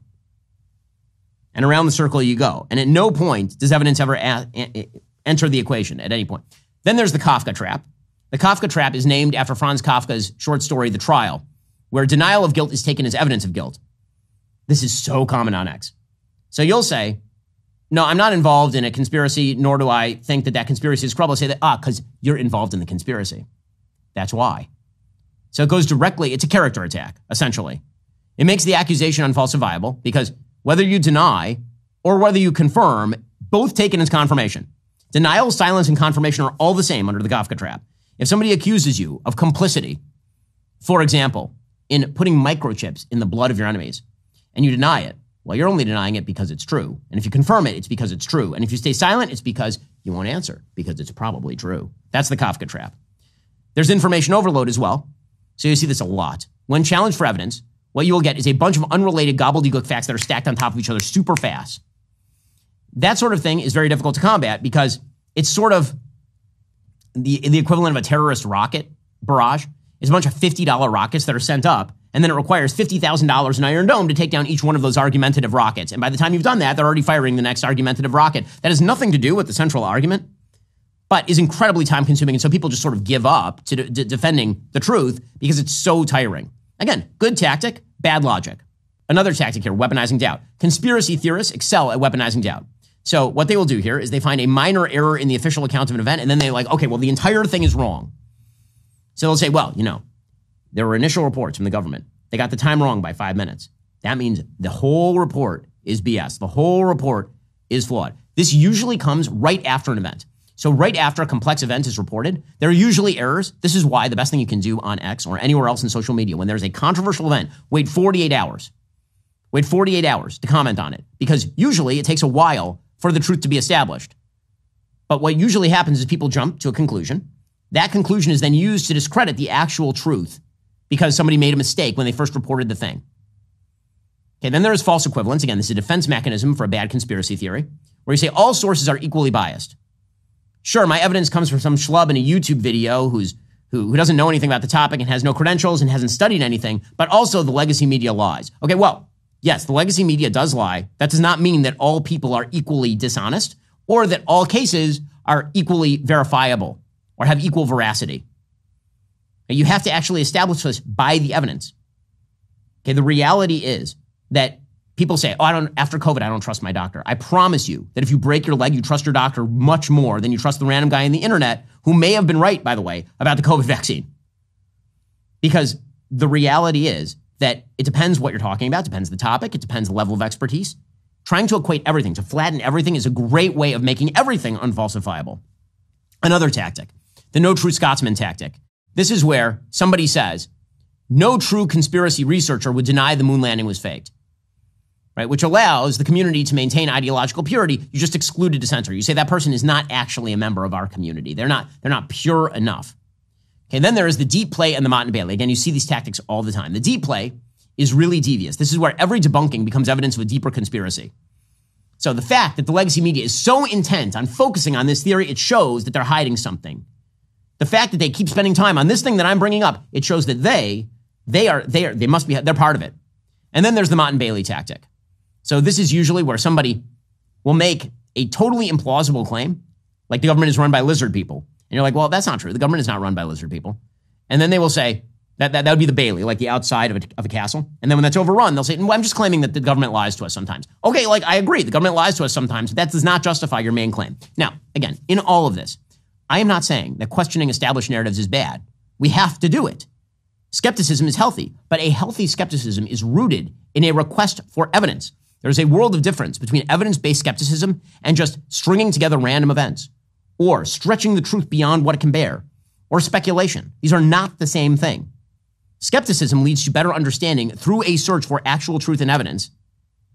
And around the circle you go. And at no point does evidence ever enter the equation at any point. Then there's the Kafka trap. The Kafka trap is named after Franz Kafka's short story, The Trial, where denial of guilt is taken as evidence of guilt. This is so common on X. So you'll say, no, I'm not involved in a conspiracy, nor do I think that that conspiracy is credible. Say that, because you're involved in the conspiracy. That's why. So it goes directly, it's a character attack, essentially. It makes the accusation unfalsifiable because whether you deny or whether you confirm, both taken as confirmation. Denial, silence, and confirmation are all the same under the Kafka trap. If somebody accuses you of complicity, for example, in putting microchips in the blood of your enemies, and you deny it, well, you're only denying it because it's true. And if you confirm it, it's because it's true. And if you stay silent, it's because you won't answer, because it's probably true. That's the Kafka trap. There's information overload as well. So you see this a lot. When challenged for evidence, what you will get is a bunch of unrelated gobbledygook facts that are stacked on top of each other super fast. That sort of thing is very difficult to combat because it's sort of the equivalent of a terrorist rocket barrage. It's a bunch of $50 rockets that are sent up, and then it requires $50,000 in Iron Dome to take down each one of those argumentative rockets. And by the time you've done that, they're already firing the next argumentative rocket. That has nothing to do with the central argument, but is incredibly time-consuming, and so people just sort of give up to defending the truth because it's so tiring. Again, good tactic, bad logic. Another tactic here, weaponizing doubt. Conspiracy theorists excel at weaponizing doubt. So what they will do here is they find a minor error in the official account of an event, and then they're like, okay, well, the entire thing is wrong. So they'll say, well, there were initial reports from the government. They got the time wrong by 5 minutes. That means the whole report is BS. The whole report is flawed. This usually comes right after an event. So right after a complex event is reported, there are usually errors. This is why the best thing you can do on X or anywhere else in social media, when there's a controversial event, wait 48 hours. Wait 48 hours to comment on it, because usually it takes a while for the truth to be established. But what usually happens is people jump to a conclusion. That conclusion is then used to discredit the actual truth because somebody made a mistake when they first reported the thing. Okay, then there is false equivalence. Again, this is a defense mechanism for a bad conspiracy theory, where you say all sources are equally biased. Sure, my evidence comes from some schlub in a YouTube video who doesn't know anything about the topic and has no credentials and hasn't studied anything, but also the legacy media lies. Okay, well, yes, the legacy media does lie. That does not mean that all people are equally dishonest or that all cases are equally verifiable or have equal veracity. You have to actually establish this by the evidence. Okay, the reality is that people say, after COVID, I don't trust my doctor. I promise you that if you break your leg, you trust your doctor much more than you trust the random guy on the internet who may have been right, by the way, about the COVID vaccine. Because the reality is that it depends what you're talking about, depends the topic, it depends the level of expertise. Trying to equate everything, to flatten everything is a great way of making everything unfalsifiable. Another tactic, the no true Scotsman tactic. This is where somebody says, no true conspiracy researcher would deny the moon landing was faked, right? Which allows the community to maintain ideological purity. You just exclude a dissenter. You say that person is not actually a member of our community. They're not pure enough. Okay, then there is the deep play and the Mott and Bailey. Again, you see these tactics all the time. The deep play is really devious. This is where every debunking becomes evidence of a deeper conspiracy. So the fact that the legacy media is so intent on focusing on this theory, it shows that they're hiding something. The fact that they keep spending time on this thing that I'm bringing up, it shows that they're part of it. And then there's the Mott and Bailey tactic. So this is usually where somebody will make a totally implausible claim, like the government is run by lizard people. And you're like, well, that's not true. The government is not run by lizard people. And then they will say that would be the Bailey, like the outside of a castle. And then when that's overrun, they'll say, well, I'm just claiming that the government lies to us sometimes. Okay, I agree. The government lies to us sometimes. But that does not justify your main claim. Now, again, in all of this, I am not saying that questioning established narratives is bad. We have to do it. Skepticism is healthy, but a healthy skepticism is rooted in a request for evidence. There's a world of difference between evidence-based skepticism and just stringing together random events, or stretching the truth beyond what it can bear, or speculation. These are not the same thing. Skepticism leads to better understanding through a search for actual truth and evidence.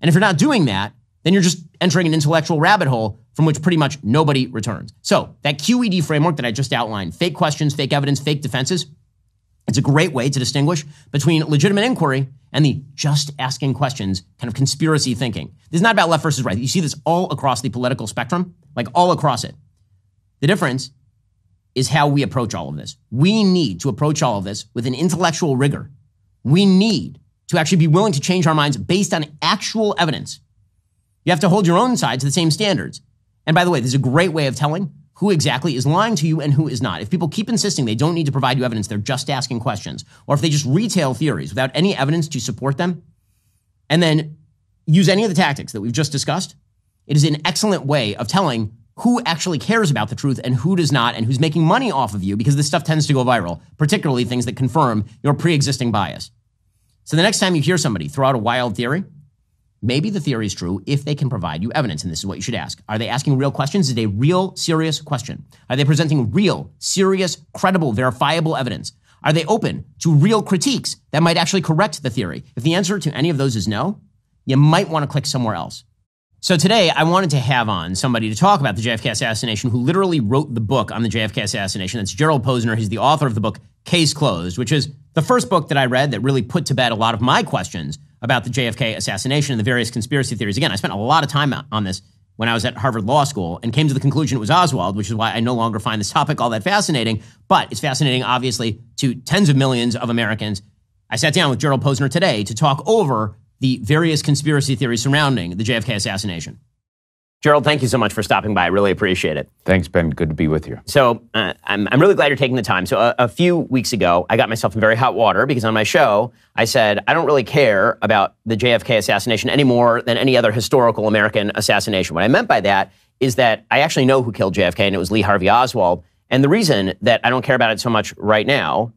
And if you're not doing that, then you're just entering an intellectual rabbit hole from which pretty much nobody returns. So that QED framework that I just outlined, fake questions, fake evidence, fake defenses, it's a great way to distinguish between legitimate inquiry and the just asking questions kind of conspiracy thinking. This is not about left versus right. You see this all across the political spectrum, like all across it. The difference is how we approach all of this. We need to approach all of this with an intellectual rigor. We need to actually be willing to change our minds based on actual evidence. You have to hold your own side to the same standards. And by the way, this is a great way of telling who exactly is lying to you and who is not. If people keep insisting they don't need to provide you evidence, they're just asking questions, or if they just retail theories without any evidence to support them, and then use any of the tactics that we've just discussed, it is an excellent way of telling who actually cares about the truth and who does not, and who's making money off of you, because this stuff tends to go viral, particularly things that confirm your pre-existing bias. So the next time you hear somebody throw out a wild theory, maybe the theory is true if they can provide you evidence, and this is what you should ask. Are they asking real questions? Is it a real, serious question? Are they presenting real, serious, credible, verifiable evidence? Are they open to real critiques that might actually correct the theory? If the answer to any of those is no, you might want to click somewhere else. So today, I wanted to have on somebody to talk about the JFK assassination who literally wrote the book on the JFK assassination. That's Gerald Posner. He's the author of the book Case Closed, which is the first book that I read that really put to bed a lot of my questions about the JFK assassination and the various conspiracy theories. Again, I spent a lot of time on this when I was at Harvard Law School and came to the conclusion it was Oswald, which is why I no longer find this topic all that fascinating, but it's fascinating, obviously, to tens of millions of Americans. I sat down with Gerald Posner today to talk over the various conspiracy theories surrounding the JFK assassination. Gerald, thank you so much for stopping by. I really appreciate it. Thanks, Ben. Good to be with you. So I'm really glad you're taking the time. So a few weeks ago, I got myself in very hot water because on my show, I said, I don't really care about the JFK assassination any more than any other historical American assassination. What I meant by that is that I actually know who killed JFK, and it was Lee Harvey Oswald. And the reason that I don't care about it so much right now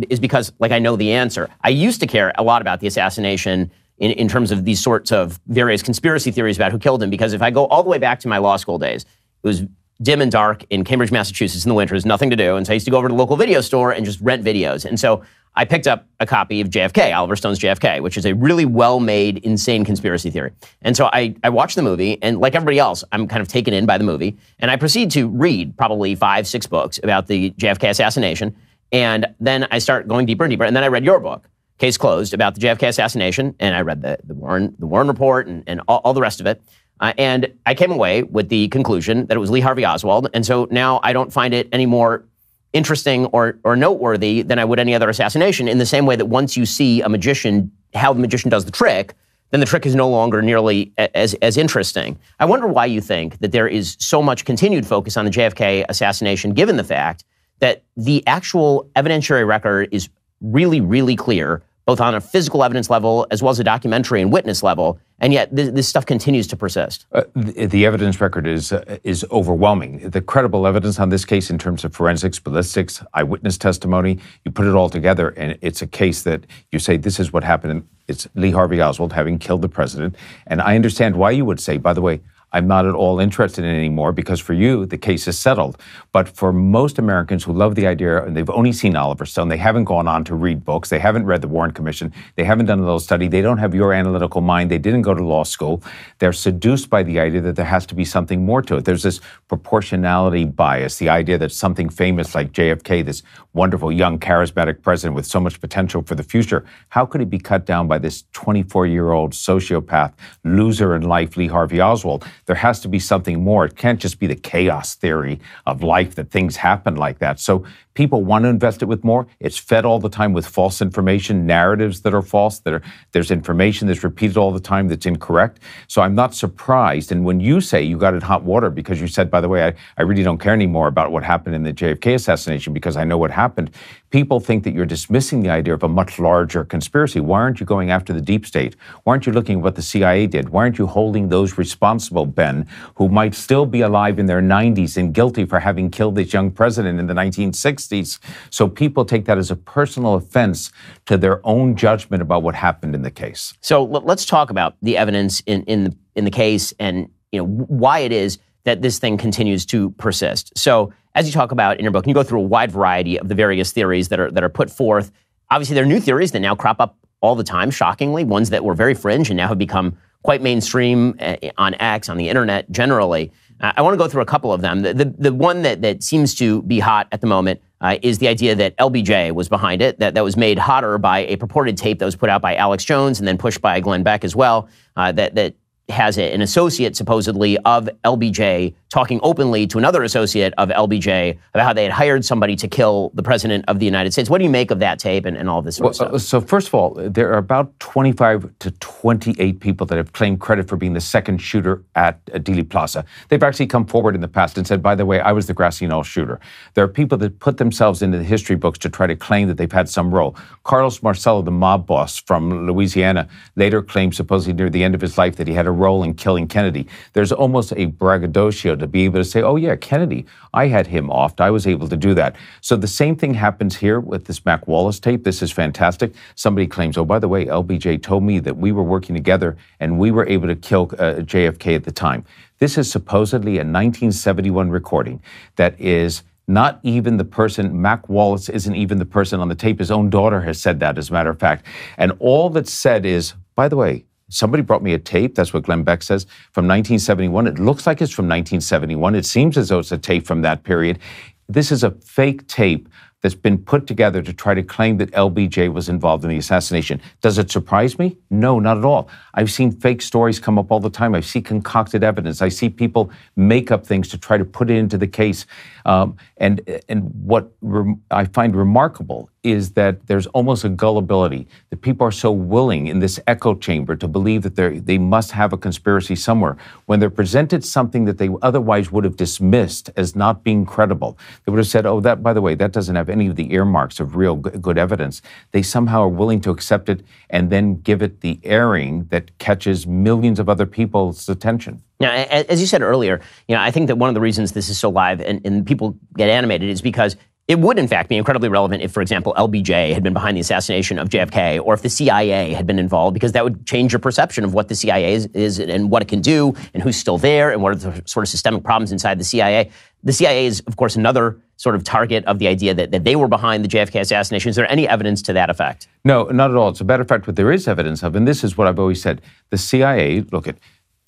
is because, like, I know the answer. I used to care a lot about the assassination in terms of these sorts of various conspiracy theories about who killed him, because if I go all the way back to my law school days, it was dim and dark in Cambridge, Massachusetts in the winters, nothing to do. And so I used to go over to the local video store and just rent videos. And so I picked up a copy of JFK, Oliver Stone's JFK, which is a really well-made, insane conspiracy theory. And so I watched the movie, and like everybody else, I'm kind of taken in by the movie. And I proceed to read probably 5-6 books about the JFK assassination. And then I start going deeper and deeper. And then I read your book, Case Closed, about the JFK assassination, and I read the Warren report and all the rest of it. And I came away with the conclusion that it was Lee Harvey Oswald. And so now I don't find it any more interesting or noteworthy than I would any other assassination, in the same way that once you see a magician, how the magician does the trick, then the trick is no longer nearly as interesting. I wonder why you think that there is so much continued focus on the JFK assassination, given the fact that the actual evidentiary record is really, really clear, both on a physical evidence level as well as a documentary and witness level, and yet this stuff continues to persist. The evidence record is overwhelming. The credible evidence on this case in terms of forensics, ballistics, eyewitness testimony, you put it all together, and it's a case that you say, this is what happened. It's Lee Harvey Oswald having killed the president. And I understand why you would say, by the way, I'm not at all interested in it anymore, because for you, the case is settled. But for most Americans who love the idea, and they've only seen Oliver Stone, they haven't gone on to read books, they haven't read the Warren Commission, they haven't done a little study, they don't have your analytical mind, they didn't go to law school, they're seduced by the idea that there has to be something more to it. There's this proportionality bias, the idea that something famous like JFK, this wonderful, young, charismatic president with so much potential for the future, how could he be cut down by this 24-year-old sociopath, loser in life, Lee Harvey Oswald? There has to be something more. It can't just be the chaos theory of life that things happen like that. So people want to invest it with more. It's fed all the time with false information, narratives that are false, there's information that's repeated all the time that's incorrect. So I'm not surprised. And when you say you got in hot water because you said, by the way, I really don't care anymore about what happened in the JFK assassination because I know what happened, people think that you're dismissing the idea of a much larger conspiracy. Why aren't you going after the deep state? Why aren't you looking at what the CIA did? Why aren't you holding those responsible, Ben, who might still be alive in their 90s and guilty for having killed this young president in the 1960s? So people take that as a personal offense to their own judgment about what happened in the case. So let's talk about the evidence in the case, and why it is that this thing continues to persist. So as you talk about in your book, you go through a wide variety of the various theories that are put forth. Obviously, there are new theories that now crop up all the time, shockingly, ones that were very fringe and now have become quite mainstream on X, on the internet generally. I want to go through a couple of them. The one that seems to be hot at the moment is the idea that LBJ was behind it, that was made hotter by a purported tape that was put out by Alex Jones and then pushed by Glenn Beck as well, that has an associate, supposedly, of LBJ talking openly to another associate of LBJ about how they had hired somebody to kill the president of the United States. What do you make of that tape and all this sort of stuff? So first of all, there are about 25 to 28 people that have claimed credit for being the second shooter at Dealey Plaza. They've actually come forward in the past and said, by the way, I was the grassy knoll shooter. There are people that put themselves into the history books to try to claim that they've had some role. Carlos Marcello, the mob boss from Louisiana, later claimed supposedly near the end of his life that he had a role in killing Kennedy. There's almost a braggadocio to be able to say, oh yeah, Kennedy, I had him offed. I was able to do that. So the same thing happens here with this Mac Wallace tape. This is fantastic. Somebody claims, oh, by the way, LBJ told me that we were working together and we were able to kill JFK at the time. This is supposedly a 1971 recording that is not even the person. Mac Wallace isn't even the person on the tape. His own daughter has said that, as a matter of fact. And all that's said is, by the way, somebody brought me a tape, that's what Glenn Beck says, from 1971. It looks like it's from 1971. It seems as though it's a tape from that period. This is a fake tape that's been put together to try to claim that LBJ was involved in the assassination. Does it surprise me? No, not at all. I've seen fake stories come up all the time. I see concocted evidence. I see people make up things to try to put it into the case. And what I find remarkable is that there's almost a gullibility, that people are so willing in this echo chamber to believe that they must have a conspiracy somewhere. When they're presented something that they otherwise would have dismissed as not being credible, they would have said, oh, that, by the way, that doesn't have any of the earmarks of real good evidence. They somehow are willing to accept it and then give it the airing that catches millions of other people's attention. Now, as you said earlier, I think that one of the reasons this is so live and people get animated is because it would, in fact, be incredibly relevant if, for example, LBJ had been behind the assassination of JFK, or if the CIA had been involved, because that would change your perception of what the CIA is and what it can do and who's still there and what are the sort of systemic problems inside the CIA. The CIA is, of course, another sort of target of the idea that they were behind the JFK assassination. Is there any evidence to that effect? No, not at all. As a matter of fact, what there is evidence of, and this is what I've always said, the CIA,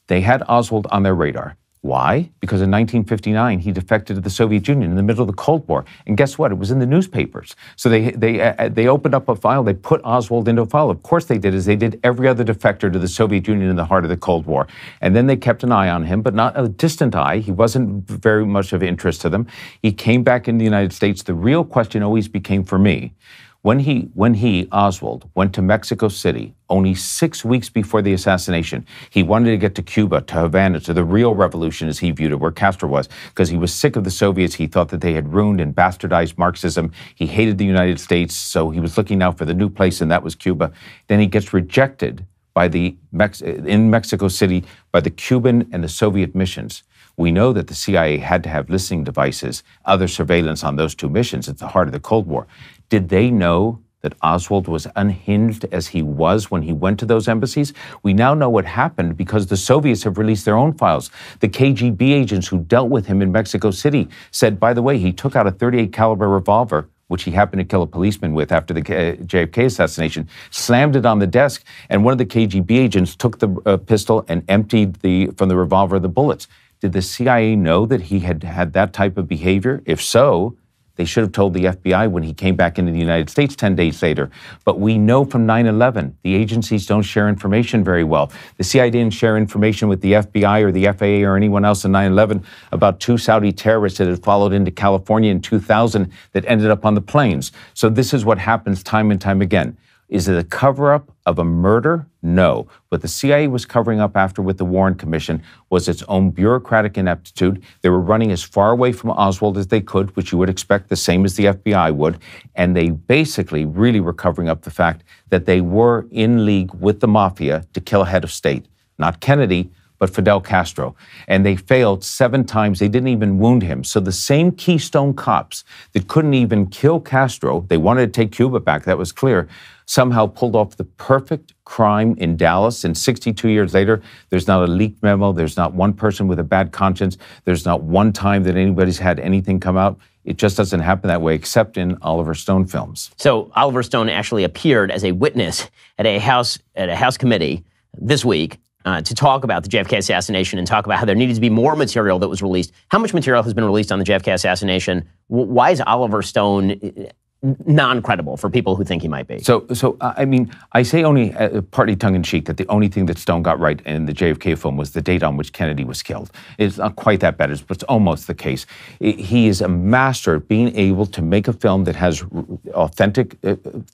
they had Oswald on their radar. Why? Because in 1959, he defected to the Soviet Union in the middle of the Cold War. And guess what? It was in the newspapers. So they opened up a file. They put Oswald into a file. Of course they did, as they did every other defector to the Soviet Union in the heart of the Cold War. And then they kept an eye on him, but not a distant eye. He wasn't very much of interest to them. He came back in the United States. The real question always became for me, when he, Oswald, went to Mexico City only 6 weeks before the assassination, he wanted to get to Cuba, to Havana, to the real revolution as he viewed it, where Castro was, because he was sick of the Soviets. He thought that they had ruined and bastardized Marxism. He hated the United States, so he was looking now for the new place, and that was Cuba. Then he gets rejected by in Mexico City by the Cuban and the Soviet missions. We know that the CIA had to have listening devices, other surveillance on those two missions at the heart of the Cold War. Did they know that Oswald was unhinged as he was when he went to those embassies? We now know what happened because the Soviets have released their own files. The KGB agents who dealt with him in Mexico City said, by the way, he took out a .38 caliber revolver, which he happened to kill a policeman with after the JFK assassination, slammed it on the desk, and one of the KGB agents took the pistol and emptied from the revolver the bullets. Did the CIA know that he had that type of behavior? If so, they should have told the FBI when he came back into the United States 10 days later. But we know from 9/11, the agencies don't share information very well. The CIA didn't share information with the FBI or the FAA or anyone else in 9/11 about 2 Saudi terrorists that had followed into California in 2000 that ended up on the planes. So this is what happens time and time again. Is it a cover-up of a murder? No. What the CIA was covering up after with the Warren Commission was its own bureaucratic ineptitude. They were running as far away from Oswald as they could, which you would expect the same as the FBI would. And they basically really were covering up the fact that they were in league with the mafia to kill a head of state. Not Kennedy, but Fidel Castro. And they failed 7 times. They didn't even wound him. So the same Keystone cops that couldn't even kill Castro, they wanted to take Cuba back, that was clear, somehow pulled off the perfect crime in Dallas. And 62 years later, there's not a leaked memo. There's not one person with a bad conscience. There's not one time that anybody's had anything come out. It just doesn't happen that way, except in Oliver Stone films. So Oliver Stone actually appeared as a witness at a House committee this week to talk about the JFK assassination and talk about how there needed to be more material that was released. How much material has been released on the JFK assassination? Why is Oliver Stone non-credible for people who think he might be. So I mean, I say only partly tongue-in-cheek that the only thing that Stone got right in the JFK film was the date on which Kennedy was killed. It's not quite that bad, but it's almost the case. He is a master at being able to make a film that has authentic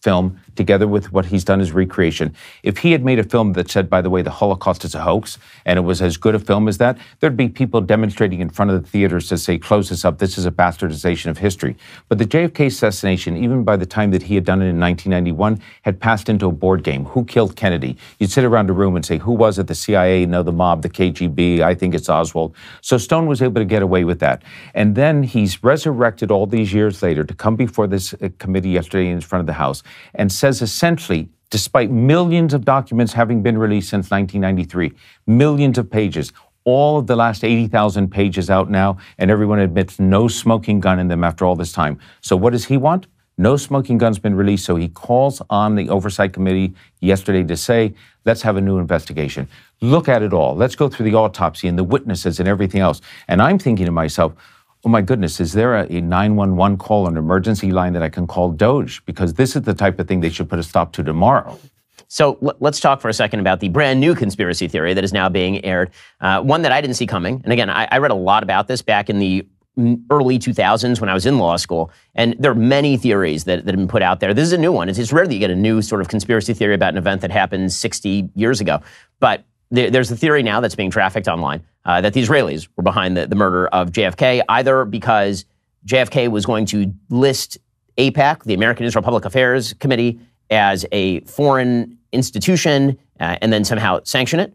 film together with what he's done as recreation. If he had made a film that said, by the way, the Holocaust is a hoax, and it was as good a film as that, there'd be people demonstrating in front of the theaters to say, close this up, this is a bastardization of history. But the JFK assassination, even by the time that he had done it in 1991, had passed into a board game. Who killed Kennedy? You'd sit around a room and say, who was it? The CIA? No, the mob, the KGB. I think it's Oswald. So Stone was able to get away with that. And then he's resurrected all these years later to come before this committee yesterday in front of the House and says essentially, despite millions of documents having been released since 1993, millions of pages, all of the last 80,000 pages out now, and everyone admits no smoking gun in them after all this time. So what does he want? No smoking gun's been released, so he calls on the Oversight Committee yesterday to say, let's have a new investigation. Look at it all. Let's go through the autopsy and the witnesses and everything else. And I'm thinking to myself, oh my goodness, is there a 911 call, an emergency line that I can call Doge? Because this is the type of thing they should put a stop to tomorrow. So let's talk for a second about the brand new conspiracy theory that is now being aired, one that I didn't see coming. And again, I read a lot about this back in the early 2000s when I was in law school, and there are many theories that have been put out there. This is a new one. It's rare that you get a new sort of conspiracy theory about an event that happened 60 years ago. But there's a theory now that's being trafficked online that the Israelis were behind the murder of JFK, either because JFK was going to list AIPAC, the American Israel Public Affairs Committee, as a foreign institution and then somehow sanction it,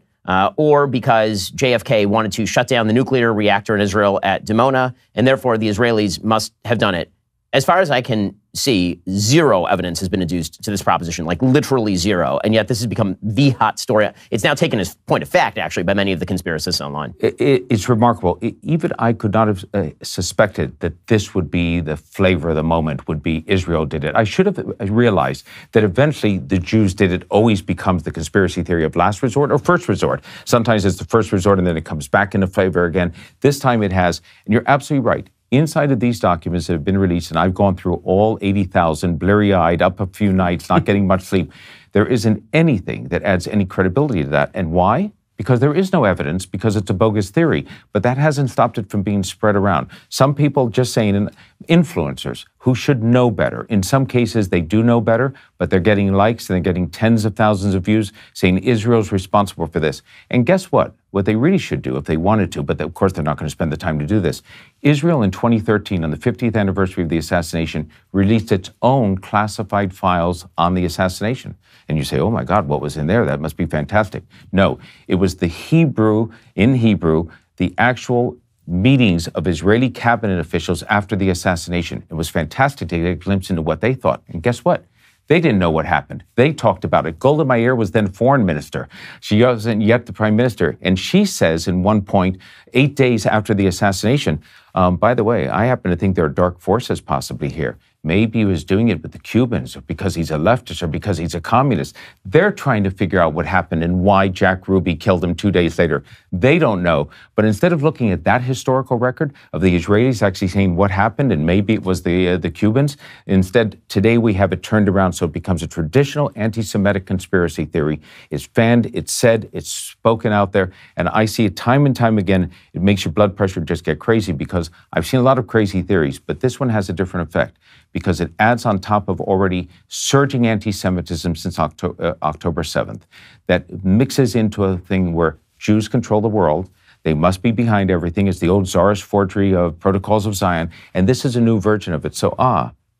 or because JFK wanted to shut down the nuclear reactor in Israel at Dimona, and therefore the Israelis must have done it. As far as I can see, zero evidence has been adduced to this proposition, like literally zero. And yet this has become the hot story. It's now taken as point of fact, actually, by many of the conspiracists online. It's remarkable. Even I could not have suspected that this would be the flavor of the moment, would be Israel did it. I should have realized that eventually the Jews did it always becomes the conspiracy theory of last resort or first resort. Sometimes it's the first resort and then it comes back into flavor again. This time it has. And you're absolutely right. Inside of these documents that have been released, and I've gone through all 80,000, bleary-eyed, up a few nights, not getting much sleep, there isn't anything that adds any credibility to that. And why? Because there is no evidence, because it's a bogus theory. But that hasn't stopped it from being spread around. Some people just saying, and influencers who should know better. In some cases, they do know better, but they're getting likes and they're getting tens of thousands of views saying Israel's responsible for this. And guess what? What they really should do if they wanted to, but of course they're not going to spend the time to do this. Israel in 2013, on the 50th anniversary of the assassination, released its own classified files on the assassination. And you say, oh my God, what was in there? That must be fantastic. No, it was the Hebrew, the actual meetings of Israeli cabinet officials after the assassination. It was fantastic to get a glimpse into what they thought. And guess what? They didn't know what happened. They talked about it. Golda Meir was then foreign minister. She wasn't yet the prime minister. And she says in one point, 8 days after the assassination, by the way, I happen to think there are dark forces possibly here. Maybe he was doing it with the Cubans, or because he's a leftist, or because he's a communist. They're trying to figure out what happened and why Jack Ruby killed him 2 days later. They don't know. But instead of looking at that historical record of the Israelis actually saying what happened and maybe it was the Cubans, instead today we have it turned around so it becomes a traditional anti-Semitic conspiracy theory. It's fanned, it's said, it's spoken out there, and I see it time and time again. It makes your blood pressure just get crazy because I've seen a lot of crazy theories, but this one has a different effect, because it adds on top of already surging anti-Semitism since October 7th, that mixes into a thing where Jews control the world. They must be behind everything. It's the old czarist forgery of Protocols of Zion, and this is a new version of it. So,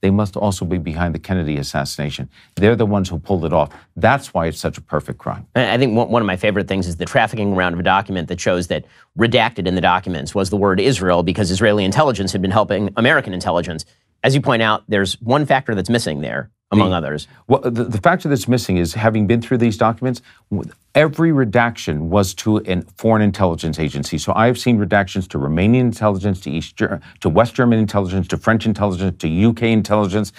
they must also be behind the Kennedy assassination. They're the ones who pulled it off. That's why it's such a perfect crime. I think one of my favorite things is the trafficking around of a document that shows that redacted in the documents was the word Israel because Israeli intelligence had been helping American intelligence. As you point out, there's one factor that's missing there, among others. Well, the factor that's missing is, having been through these documents, every redaction was to a foreign intelligence agency. So I have seen redactions to Romanian intelligence, to West German intelligence, to French intelligence, to UK intelligence.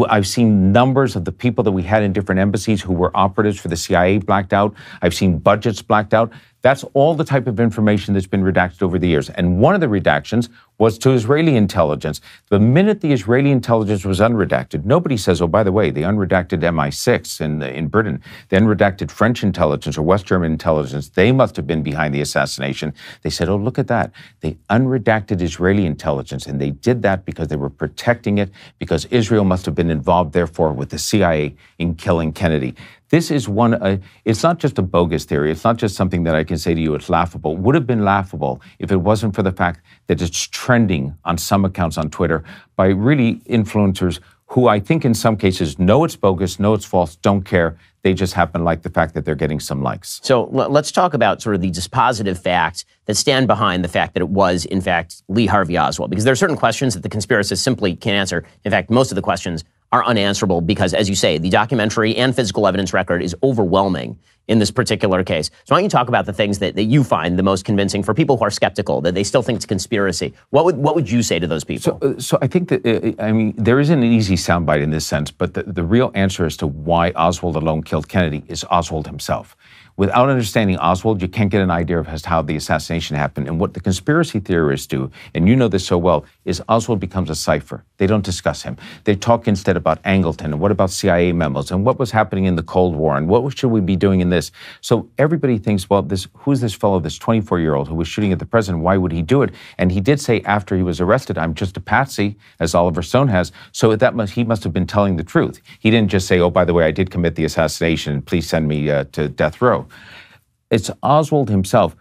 I've seen numbers of the people that we had in different embassies who were operatives for the CIA blacked out. I've seen budgets blacked out. That's all the type of information that's been redacted over the years. And one of the redactions was to Israeli intelligence. The minute the Israeli intelligence was unredacted, nobody says, oh, by the way, the unredacted MI6 in Britain, the unredacted French intelligence or West German intelligence, they must have been behind the assassination. They said, oh, look at that. They unredacted Israeli intelligence, and they did that because they were protecting it, because Israel must have been involved, therefore, with the CIA in killing Kennedy. This is it's not just a bogus theory. It's not just something that I can say to you, it's laughable. It would have been laughable if it wasn't for the fact that it's trending on some accounts on Twitter by really influencers who I think in some cases know it's bogus, know it's false, don't care. They just happen to like the fact that they're getting some likes. So let's talk about sort of the dispositive facts that stand behind the fact that it was, in fact, Lee Harvey Oswald. Because there are certain questions that the conspiracists simply can't answer. In fact, most of the questions are unanswerable because, as you say, the documentary and physical evidence record is overwhelming in this particular case. So why don't you talk about the things that you find the most convincing for people who are skeptical, that they still think it's a conspiracy? What would you say to those people? So I think that, there isn't an easy soundbite in this sense, but the real answer as to why Oswald alone killed Kennedy is Oswald himself. Without understanding Oswald, you can't get an idea of how the assassination happened. And what the conspiracy theorists do, and you know this so well, is Oswald becomes a cipher. They don't discuss him. They talk instead about Angleton, and what about CIA memos, and what was happening in the Cold War, and what should we be doing in this? So everybody thinks, well, who's this fellow, this 24-year-old who was shooting at the president? Why would he do it? And he did say after he was arrested, I'm just a patsy, as Oliver Stone has. So he must have been telling the truth. He didn't just say, oh, by the way, I did commit the assassination, please send me to death row. It's Oswald himself.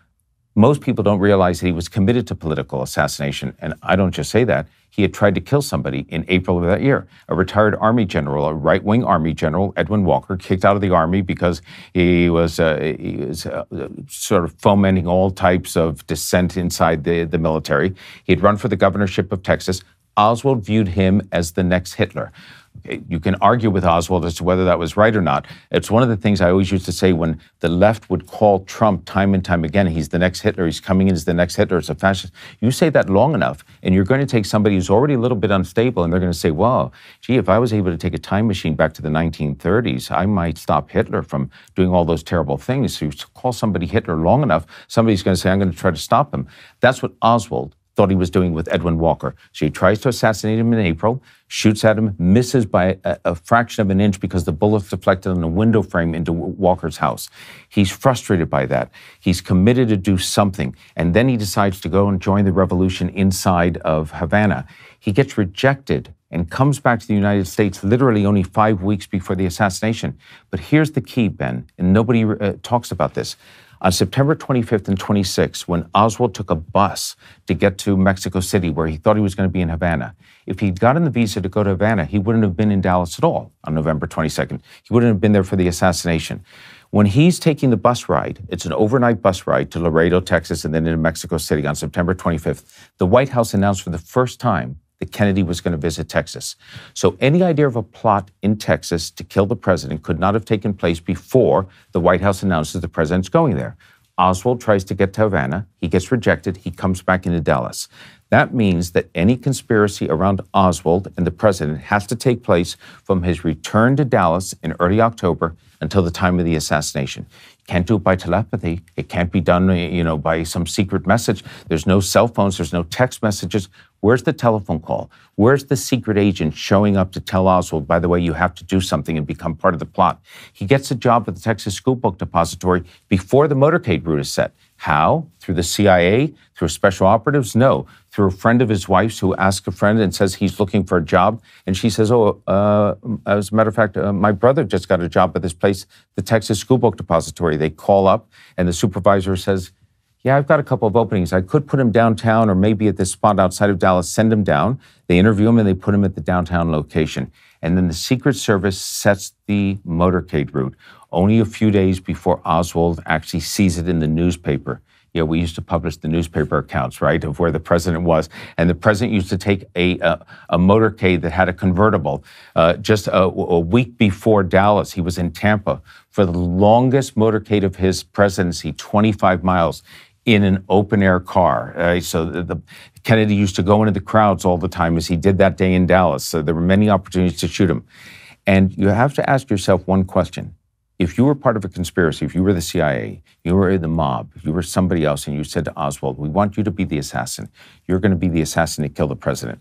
Most people don't realize that he was committed to political assassination, and I don't just say that. He had tried to kill somebody in April of that year. A retired Army general, a right-wing Army general, Edwin Walker, kicked out of the Army because he was sort of fomenting all types of dissent inside the military. He had run for the governorship of Texas. Oswald viewed him as the next Hitler. You can argue with Oswald as to whether that was right or not. It's one of the things I always used to say when the left would call Trump time and time again, he's the next Hitler, he's coming in as the next Hitler, it's a fascist. You say that long enough, and you're going to take somebody who's already a little bit unstable, and they're going to say, well, gee, if I was able to take a time machine back to the 1930s, I might stop Hitler from doing all those terrible things. So you call somebody Hitler long enough, somebody's going to say, I'm going to try to stop him. That's what Oswald thought he was doing with Edwin Walker. So he tries to assassinate him in April, shoots at him, misses by a fraction of an inch because the bullet's deflected on a window frame into Walker's house. He's frustrated by that. He's committed to do something. And then he decides to go and join the revolution inside of Havana. He gets rejected and comes back to the United States literally only 5 weeks before the assassination. But here's the key, Ben, and nobody talks about this. On September 25th and 26th, when Oswald took a bus to get to Mexico City, where he thought he was going to be in Havana, if he'd gotten the visa to go to Havana, he wouldn't have been in Dallas at all on November 22nd. He wouldn't have been there for the assassination. When he's taking the bus ride, it's an overnight bus ride to Laredo, Texas, and then into Mexico City on September 25th, the White House announced for the first time that Kennedy was going to visit Texas. So any idea of a plot in Texas to kill the president could not have taken place before the White House announces the president's going there. Oswald tries to get to Havana. He gets rejected. He comes back into Dallas. That means that any conspiracy around Oswald and the president has to take place from his return to Dallas in early October until the time of the assassination. You can't do it by telepathy. It can't be done, by some secret message. There's no cell phones. There's no text messages. Where's the telephone call? Where's the secret agent showing up to tell Oswald, by the way, you have to do something and become part of the plot? He gets a job at the Texas School Book Depository before the motorcade route is set. How? Through the CIA? Through special operatives? No. Through a friend of his wife's who asks a friend and says he's looking for a job. And she says, as a matter of fact, my brother just got a job at this place, the Texas School Book Depository. They call up and the supervisor says, yeah, I've got a couple of openings. I could put him downtown or maybe at this spot outside of Dallas, send him down. They interview him and they put him at the downtown location. And then the Secret Service sets the motorcade route only a few days before Oswald actually sees it in the newspaper. We used to publish the newspaper accounts, right, of where the president was. And the president used to take a motorcade that had a convertible. Just a week before Dallas, he was in Tampa for the longest motorcade of his presidency, 25 miles. In an open-air car. So Kennedy used to go into the crowds all the time, as he did that day in Dallas. So there were many opportunities to shoot him. And you have to ask yourself one question. if you were part of a conspiracy, if you were the CIA, you were the mob, you were somebody else, and you said to Oswald, we want you to be the assassin. You're going to be the assassin to kill the president.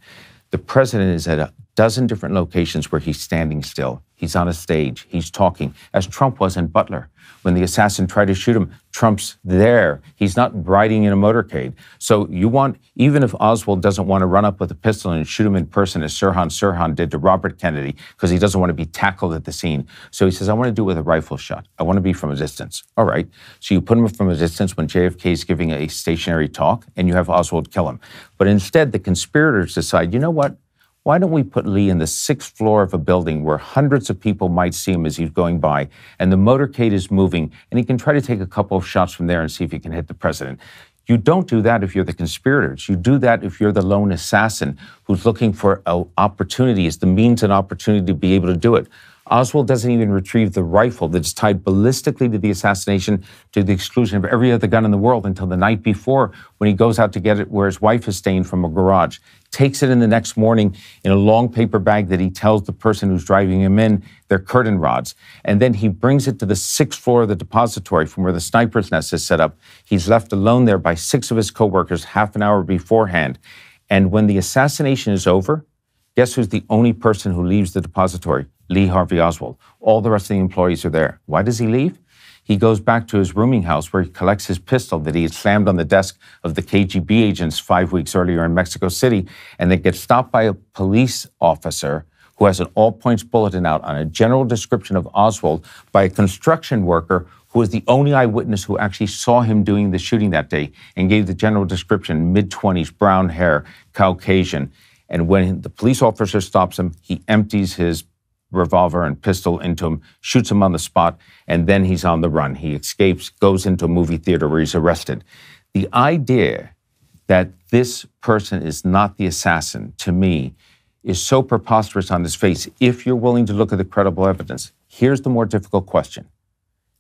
The president is at a dozen different locations where he's standing still. He's on a stage. He's talking, as Trump was in Butler. When the assassin tried to shoot him, Trump's there. He's not riding in a motorcade. So you want, even if Oswald doesn't want to run up with a pistol and shoot him in person, as Sirhan did to Robert Kennedy, because he doesn't want to be tackled at the scene. So he says, I want to do it with a rifle shot. I want to be from a distance. All right. So you put him from a distance when JFK is giving a stationary talk, and you have Oswald kill him. But instead, the conspirators decide, you know what? Why don't we put Lee in the 6th floor of a building where hundreds of people might see him as he's going by, and the motorcade is moving, and he can try to take a couple of shots from there and see if he can hit the president. You don't do that if you're the conspirators. You do that if you're the lone assassin who's looking for opportunities, the means and opportunity to be able to do it. Oswald doesn't even retrieve the rifle that's tied ballistically to the assassination, to the exclusion of every other gun in the world, until the night before, when he goes out to get it where his wife is staying from a garage. Takes it in the next morning in a long paper bag that he tells the person who's driving him in they're curtain rods. And then he brings it to the 6th floor of the depository from where the sniper's nest is set up. He's left alone there by 6 of his coworkers half an hour beforehand. And when the assassination is over, guess who's the only person who leaves the depository? Lee Harvey Oswald. All the rest of the employees are there. Why does he leave? He goes back to his rooming house where he collects his pistol that he had slammed on the desk of the KGB agents 5 weeks earlier in Mexico City, and they get stopped by a police officer who has an all-points bulletin out on a general description of Oswald by a construction worker who was the only eyewitness who actually saw him doing the shooting that day, and gave the general description, mid-20s, brown hair, Caucasian. And when the police officer stops him, he empties his revolver and pistol into him, shoots him on the spot, and then he's on the run. He escapes, goes into a movie theater where he's arrested. The idea that this person is not the assassin, to me, is so preposterous on his face. If you're willing to look at the credible evidence, here's the more difficult question.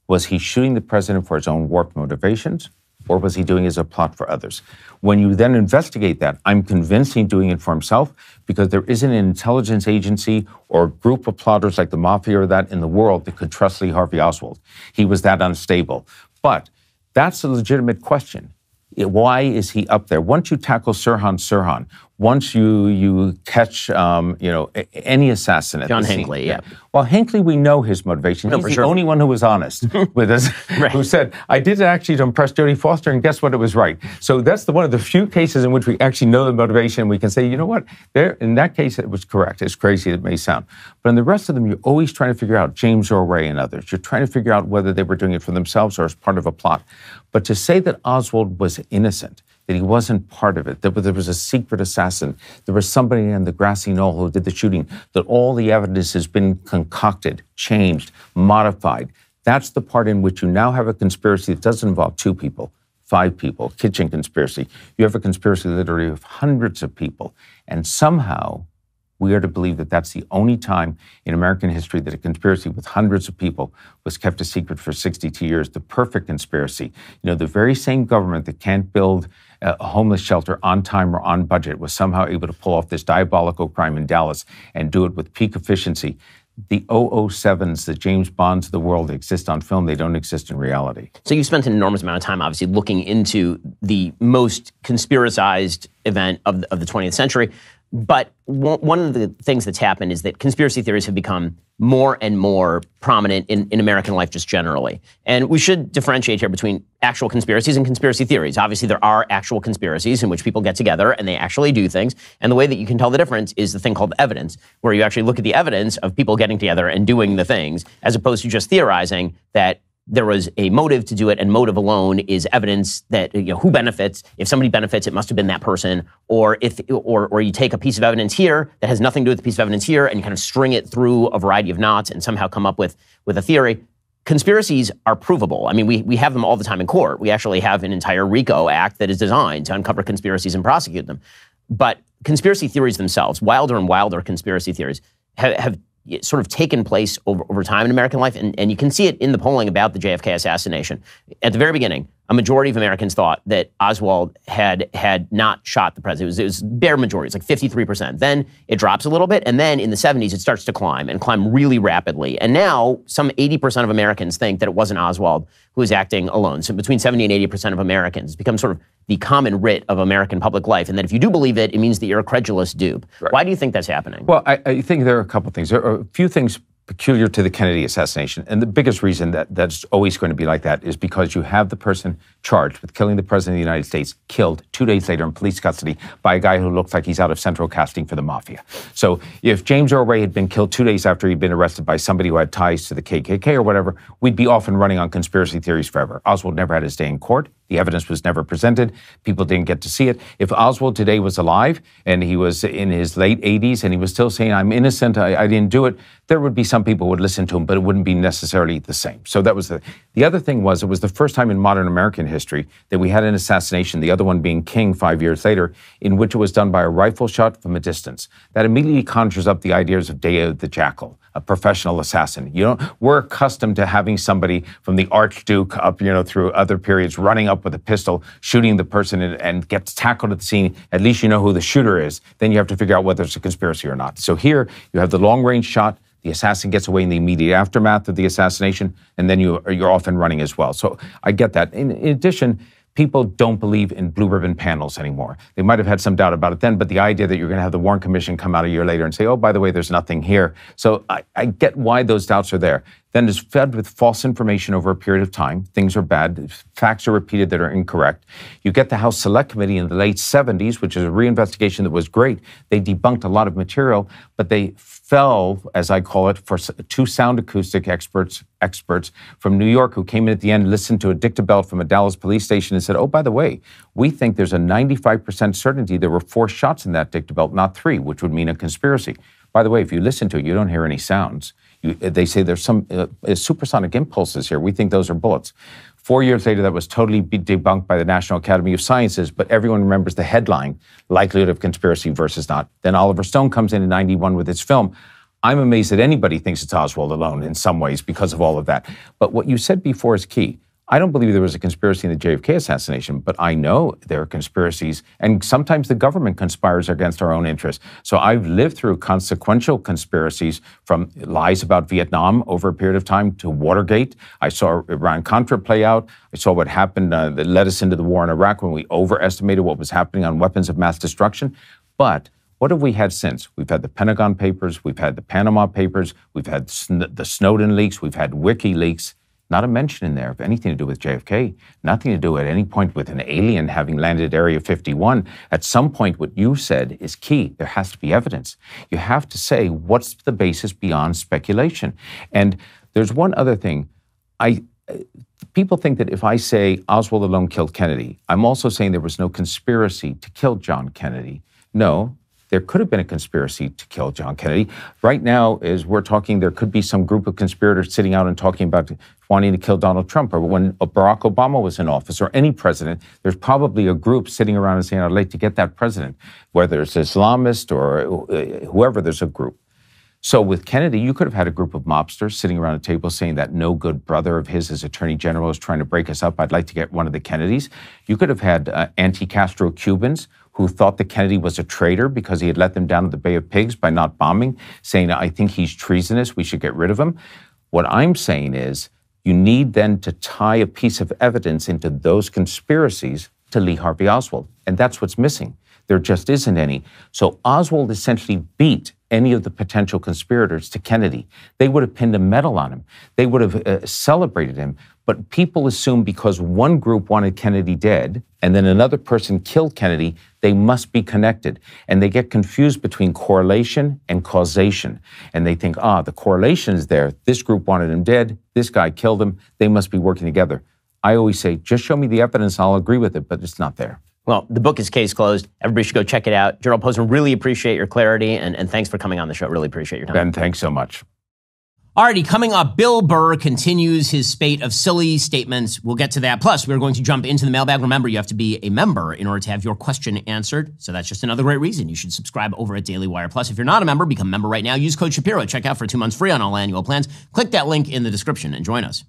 Was he shooting the president for his own warped motivations, or was he doing it as a plot for others? When you then investigate that, I'm convinced he's doing it for himself, because there isn't an intelligence agency or group of plotters like the mafia or that in the world that could trust Lee Harvey Oswald. He was that unstable. But that's a legitimate question. Why is he up there? Once you tackle Sirhan, once you catch, any assassin at John the scene. Hinckley, yeah. Well, Hinckley, we know his motivation. He's the only one who was honest with us, right. Who said, I did it actually to impress Jodie Foster, and guess what? It was right. So that's one of the few cases in which we actually know the motivation, and we can say, you know what? In that case, it was correct. As crazy as it may sound. But in the rest of them, you're always trying to figure out, James Earl Ray and others, you're trying to figure out whether they were doing it for themselves or as part of a plot. But to say that Oswald was innocent, that he wasn't part of it, that there was a secret assassin, there was somebody in the grassy knoll who did the shooting, that all the evidence has been concocted, changed, modified. That's the part in which you now have a conspiracy that doesn't involve 2 people, 5 people, kitchen conspiracy. You have a conspiracy literally of hundreds of people. And somehow we are to believe that that's the only time in American history that a conspiracy with hundreds of people was kept a secret for 62 years, the perfect conspiracy. The very same government that can't build a homeless shelter on time or on budget was somehow able to pull off this diabolical crime in Dallas and do it with peak efficiency. The 007s, the James Bonds of the world exist on film. They don't exist in reality. So you've spent an enormous amount of time, obviously, looking into the most conspiracized event of the 20th century. But one of the things that's happened is that conspiracy theories have become more and more prominent in American life just generally. And we should differentiate here between actual conspiracies and conspiracy theories. Obviously, there are actual conspiracies in which people get together and they actually do things. And the way that you can tell the difference is the thing called evidence, where you actually look at the evidence of people getting together and doing the things, as opposed to just theorizing that there was a motive to do it, and motive alone is evidence that, who benefits. If somebody benefits, it must have been that person. Or or you take a piece of evidence here that has nothing to do with the piece of evidence here, and you kind of string it through a variety of knots and somehow come up with a theory. Conspiracies are provable. I mean, we have them all the time in court. We actually have an entire RICO Act that is designed to uncover conspiracies and prosecute them. But conspiracy theories themselves, wilder and wilder conspiracy theories, have sort of taken place over time in American life, and you can see it in the polling about the JFK assassination. At the very beginning, a majority of Americans thought that Oswald had not shot the president. It was bare majority. It's like 53%. Then it drops a little bit, and then in the 70s, it starts to climb really rapidly. And now some 80% of Americans think that it wasn't Oswald who was acting alone. So between 70 and 80% of Americans. It's become sort of the common writ of American public life. And that if you do believe it, it means that you're a credulous dupe. Right. Why do you think that's happening? Well, I think there are a couple of things. There are a few things peculiar to the Kennedy assassination. And the biggest reason that's always going to be like that is because you have the person charged with killing the president of the United States killed 2 days later in police custody by a guy who looks like he's out of central casting for the mafia. So if James Earl Ray had been killed 2 days after he'd been arrested by somebody who had ties to the KKK or whatever, we'd be off and running on conspiracy theories forever. Oswald never had his day in court. The evidence was never presented. People didn't get to see it. If Oswald today was alive and he was in his late 80s and he was still saying, I'm innocent, I didn't do it, there would be some people who would listen to him, but it wouldn't be necessarily the same. So that was the other thing was, it was the first time in modern American history that we had an assassination, the other one being King 5 years later, in which it was done by a rifle shot from a distance. That immediately conjures up the ideas of Deo the Jackal, a professional assassin. We're accustomed to having somebody from the Archduke up, through other periods, running up with a pistol, shooting the person and gets tackled at the scene. At least you know who the shooter is. Then you have to figure out whether it's a conspiracy or not. So here you have the long-range shot. The assassin gets away in the immediate aftermath of the assassination, and then you're off and running as well. So I get that. In addition, people don't believe in blue ribbon panels anymore. They might have had some doubt about it then, but the idea that you're going to have the Warren Commission come out a year later and say, oh, by the way, there's nothing here. So I get why those doubts are there. Then it's fed with false information over a period of time. Things are bad. Facts are repeated that are incorrect. You get the House Select Committee in the late 70s, which is a reinvestigation that was great. They debunked a lot of material, but they fell, as I call it, for two sound acoustic experts from New York who came in at the end, listened to a dictabelt from a Dallas police station and said, oh, by the way, we think there's a 95% certainty there were 4 shots in that dictabelt, not 3, which would mean a conspiracy. By the way, if you listen to it, you don't hear any sounds. They say there's some supersonic impulses here. We think those are bullets. 4 years later, that was totally debunked by the National Academy of Sciences, but everyone remembers the headline, likelihood of conspiracy versus not. Then Oliver Stone comes in 91 with his film. I'm amazed that anybody thinks it's Oswald alone in some ways because of all of that. But what you said before is key. I don't believe there was a conspiracy in the JFK assassination, but I know there are conspiracies, and sometimes the government conspires against our own interests. So I've lived through consequential conspiracies, from lies about Vietnam over a period of time to Watergate. I saw Iran-Contra play out. I saw what happened that led us into the war in Iraq when we overestimated what was happening on weapons of mass destruction. But what have we had since? We've had the Pentagon Papers, we've had the Panama Papers, we've had the Snowden leaks, we've had WikiLeaks. Not a mention in there of anything to do with JFK, nothing to do at any point with an alien having landed at Area 51. At some point, what you said is key. There has to be evidence. You have to say, what's the basis beyond speculation? And there's one other thing. People think that if I say Oswald alone killed Kennedy, I'm also saying there was no conspiracy to kill John Kennedy. No. There could have been a conspiracy to kill John Kennedy. Right now, as we're talking, there could be some group of conspirators sitting out and talking about wanting to kill Donald Trump. Or when Barack Obama was in office, or any president, there's probably a group sitting around and saying, I'd like to get that president. Whether it's Islamist or whoever, there's a group. So with Kennedy, you could have had a group of mobsters sitting around a table saying that no good brother of his as Attorney General is trying to break us up. I'd like to get one of the Kennedys. You could have had anti-Castro Cubans who thought that Kennedy was a traitor because he had let them down at the Bay of Pigs by not bombing, saying, I think he's treasonous, we should get rid of him. What I'm saying is, you need then to tie a piece of evidence into those conspiracies to Lee Harvey Oswald. And that's what's missing. There just isn't any. So Oswald essentially beat any of the potential conspirators to Kennedy. They would have pinned a medal on him. They would have celebrated him. But people assume because one group wanted Kennedy dead and then another person killed Kennedy, they must be connected. And they get confused between correlation and causation. And they think, the correlation is there. This group wanted him dead. This guy killed him. They must be working together. I always say, just show me the evidence, I'll agree with it, but it's not there. Well, the book is case closed. Everybody should go check it out. Gerald Posner, really appreciate your clarity, and thanks for coming on the show. Really appreciate your time. Ben, thanks so much. Alrighty, coming up, Bill Burr continues his spate of silly statements. We'll get to that. Plus, we're going to jump into the mailbag. Remember, you have to be a member in order to have your question answered. So that's just another great reason you should subscribe over at Daily Wire. Plus, if you're not a member, become a member right now. Use code Shapiro. Check out for 2 months free on all annual plans. Click that link in the description and join us.